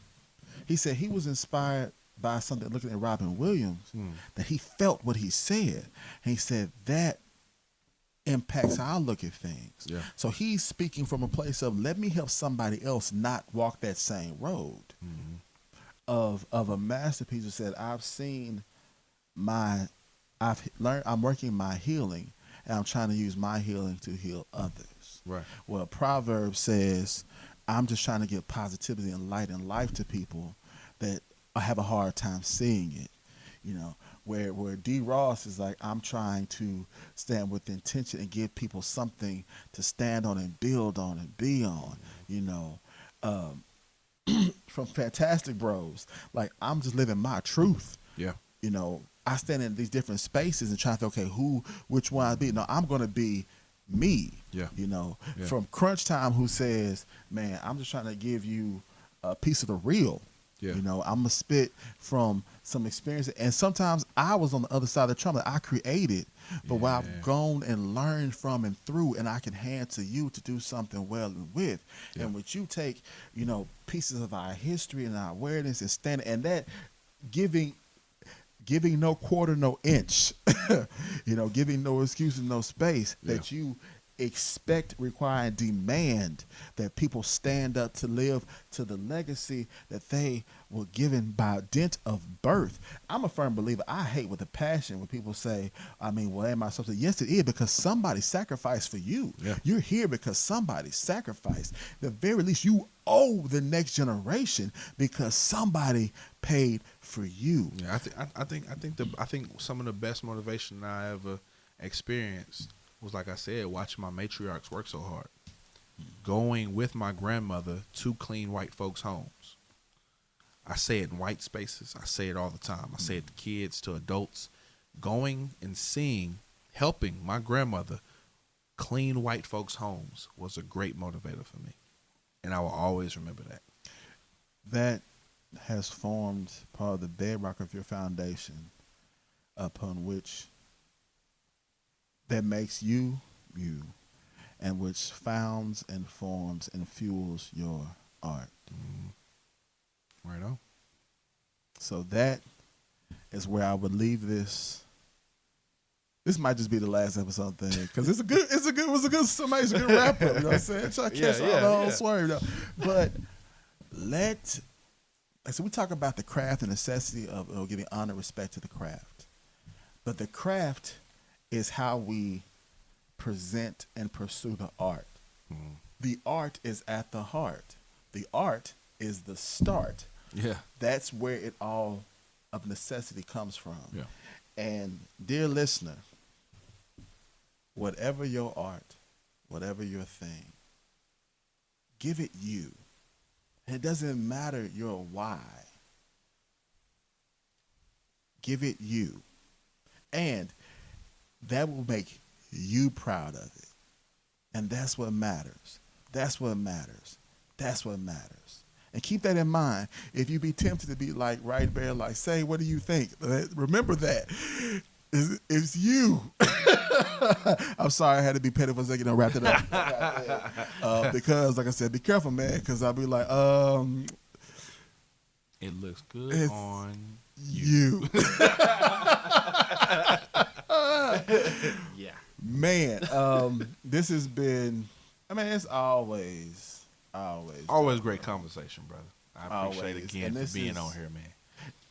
He said he was inspired by something looking at Robin Williams that he felt what he said, and he said that impacts how I look at things. Yeah. So he's speaking from a place of let me help somebody else not walk that same road. Of a masterpiece who said I've learned, I'm working my healing, and I'm trying to use my healing to heal others. Right. Well, Proverbs says I'm just trying to give positivity and light and life to people that have a hard time seeing it. You know, where D. Ross is like, I'm trying to stand with intention and give people something to stand on and build on and be on, you know. From Fantastic Bros, like, I'm just living my truth. Yeah. You know, I stand in these different spaces and try to think, okay, which one I be. No, I'm going to be me. Yeah. You know, Yeah. from Crunch Time, who says, man, I'm just trying to give you a piece of the real. Yeah. You know, I'm going to spit from some experience. And sometimes I was on the other side of the trauma that I created, but what I've gone and learned from and through, and I can hand to you to do something well and with. Yeah. And what you take, you know, pieces of our history and our awareness and stand, and that giving no quarter, no inch, you know, giving no excuse and no space, that you expect, require, and demand that people stand up to live to the legacy that they were given by dint of birth. I'm a firm believer. I hate with a passion when people say, I mean, well, am I something? Yes, it is, because somebody sacrificed for you. Yeah. You're here because somebody sacrificed. The very least, you owe the next generation because somebody paid for you. Yeah, I think some of the best motivation I ever experienced was, like I said, watching my matriarchs work so hard. Going with my grandmother to clean white folks' homes. I say it in white spaces. I say it all the time. I say it to kids, to adults. Going and seeing, helping my grandmother clean white folks' homes was a great motivator for me. And I will always remember that. That has formed part of the bedrock of your foundation, upon which that makes you, and which founds and forms and fuels your art. Right on. So that is where I would leave this. This might just be the last episode thing, because it's a good summation, good wrap up. You know what I'm saying? Try to catch all the whole swerve. You know? But so we talk about the craft and necessity of giving honor, respect to the craft. But the craft is how we present and pursue the art. The art is at the heart. The art is the start. Yeah. That's where it all of necessity comes from. Yeah. And dear listener, whatever your art, whatever your thing, give it you. It doesn't matter your why. Give it you. And that will make you proud of it. And that's what matters. That's what matters. That's what matters. And keep that in mind. If you be tempted to be like right there, like, say, what do you think? Remember that. It's you. I'm sorry I had to be petty for a second and wrap it up. Because, like I said, be careful, man, because I'll be like, It looks good It's on you. Yeah. Man, this has been, I mean, it's always Great conversation, brother. I appreciate Always. again And for this being is- on here, man.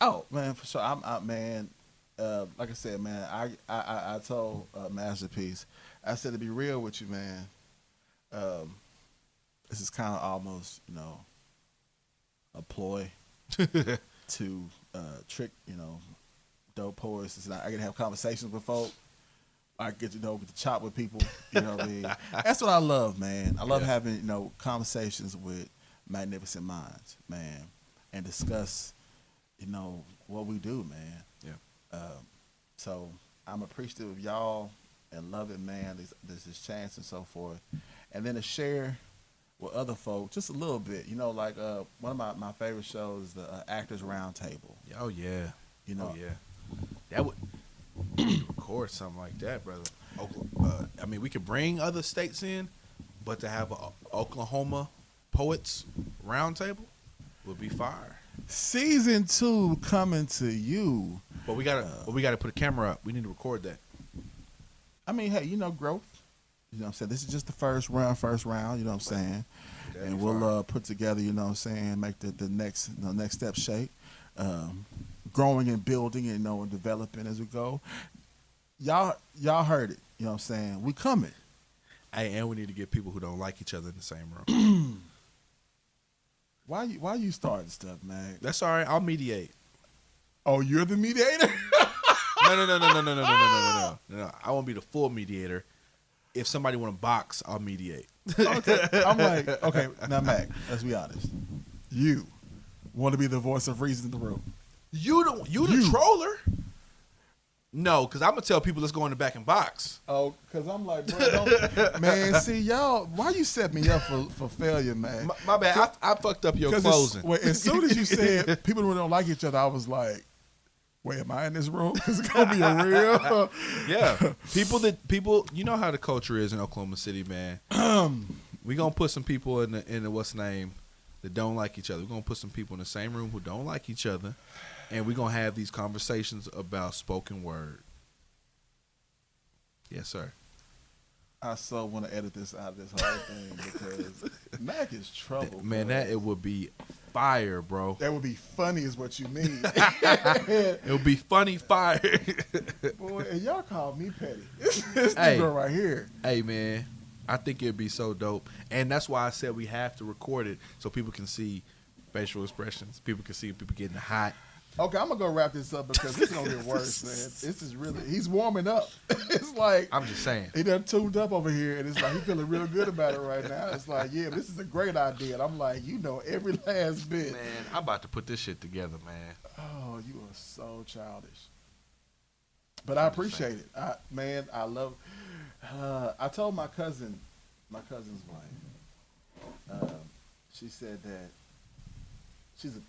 Oh man, for sure. I'm man. Like I said, man. I told Masterpiece. I said, to be real with you, man. This is kind of almost, a ploy to trick, dope poets. It's not, I can have conversations with folk. I get to chop with people. You know what I mean? That's what I love, man. I love having conversations with magnificent minds, man, and discuss what we do, man. Yeah. So I'm appreciative of y'all and love it, man. There's this chance and so forth, and then to share with other folks just a little bit. Like one of my favorite shows is the Actors Roundtable. Oh yeah. Oh yeah. That would record something like that, brother. I mean, we could bring other states in, but to have a Oklahoma Poets Roundtable would be fire. Season 2 coming to you. But we gotta put a camera up. We need to record that. I mean, hey, growth. You know what I'm saying? This is just the first round, you know what I'm saying? That'd And be we'll fire. put together, you know what I'm saying, make the next step shape. Growing and building and developing as we go. Y'all heard it, you know what I'm saying? We coming. Hey, and we need to get people who don't like each other in the same room. Why you starting stuff, man? That's all right. I'll mediate. Oh, you're the mediator? No. I won't be the full mediator. If somebody want to box, I'll mediate. Okay. I'm like, okay, now Mac, let's be honest. You want to be the voice of reason in the room. You the troller? No, because I'm gonna tell people let's go in the back and box. Oh, because I'm like, bro, man, see, y'all, why you set me up for failure, man? My bad. I fucked up your 'Cause closing. as soon as you said people who don't like each other, I was like, wait, am I in this room? Because it's going to be a real... Yeah. People, you know how the culture is in Oklahoma City, man. We gonna put some people in the what's the name that don't like each other. We're gonna put some people in the same room who don't like each other, and we're gonna have these conversations about spoken word. Yes, sir. I so want to edit this out of this whole thing because Mac is trouble. Man, it would be fire, bro. That would be funny is what you mean. It would be funny fire. Boy, and y'all call me petty. This Hey. nigga right here. Hey, man, I think it'd be so dope. And that's why I said we have to record it so people can see facial expressions. People can see people getting hot. Okay, I'm going to go wrap this up because this is going to get worse, man. This is really, he's warming up. It's like, I'm just saying. he done tuned up over here, and it's like, he feeling real good about it right now. It's like, yeah, this is a great idea. And I'm like, every last bit. Man, I'm about to put this shit together, man. Oh, you are so childish. But I appreciate it. I love, I told my cousin's wife, she said that she's a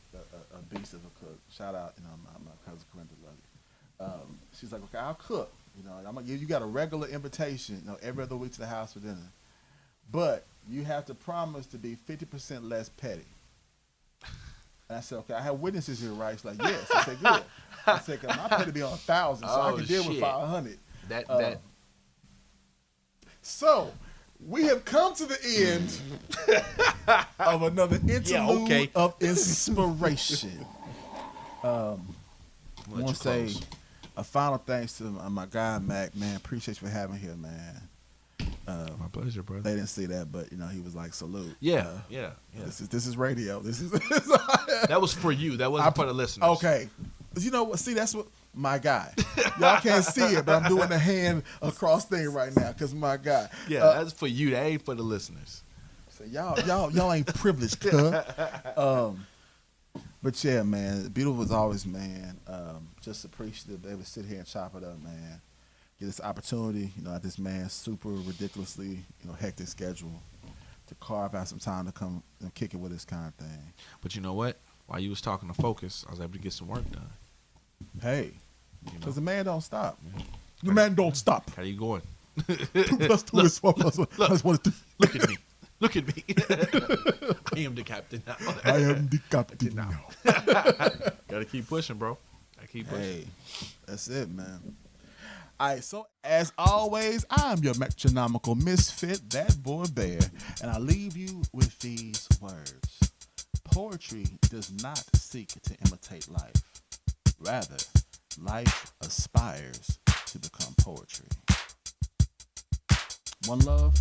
beast of a cook. Shout out, my cousin Corinda, love you. She's like, okay, I'll cook. I'm gonna give you got a regular invitation, every other week to the house for dinner, but you have to promise to be 50% less petty. And I said, okay, I have witnesses here, right? She's like, yes. I said, good. I said, cause my petty be on 1,000, so I can deal with shit. 500. That So, we have come to the end of another interlude of inspiration. I want to say a final thanks to my guy, Mac, man. Appreciate you for having here, man. my pleasure, brother. They didn't see that, but, he was like, salute. Yeah. This is radio. This is... That was for you. That wasn't for the listeners. Okay. You know what? See, that's what... My guy. Y'all can't see it, but I'm doing the hand across thing right now because my guy. Yeah, that's for you. That ain't for the listeners. So y'all ain't privileged, cuz. But yeah, man, beautiful as always, man. Just appreciative they would sit here and chop it up, man. Get this opportunity, at this man's super ridiculously, hectic schedule to carve out some time to come and kick it with this kind of thing. But you know what? While you was talking to Focus, I was able to get some work done. Hey, You know? because the man don't stop. The man don't stop. How you going? 2+2 is 4+1. That's 1 is 3. Look at me. Look at me. I am the captain now. I am the captain now. Gotta keep pushing, bro. Gotta keep pushing. Hey, that's it, man. All right, so as always, I'm your metronomical misfit, that boy Bear, and I leave you with these words. Poetry does not seek to imitate life. Rather, life aspires to become poetry. One love,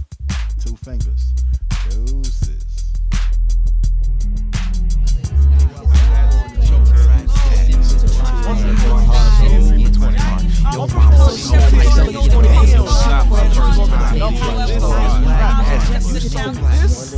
2 fingers. Deuces. This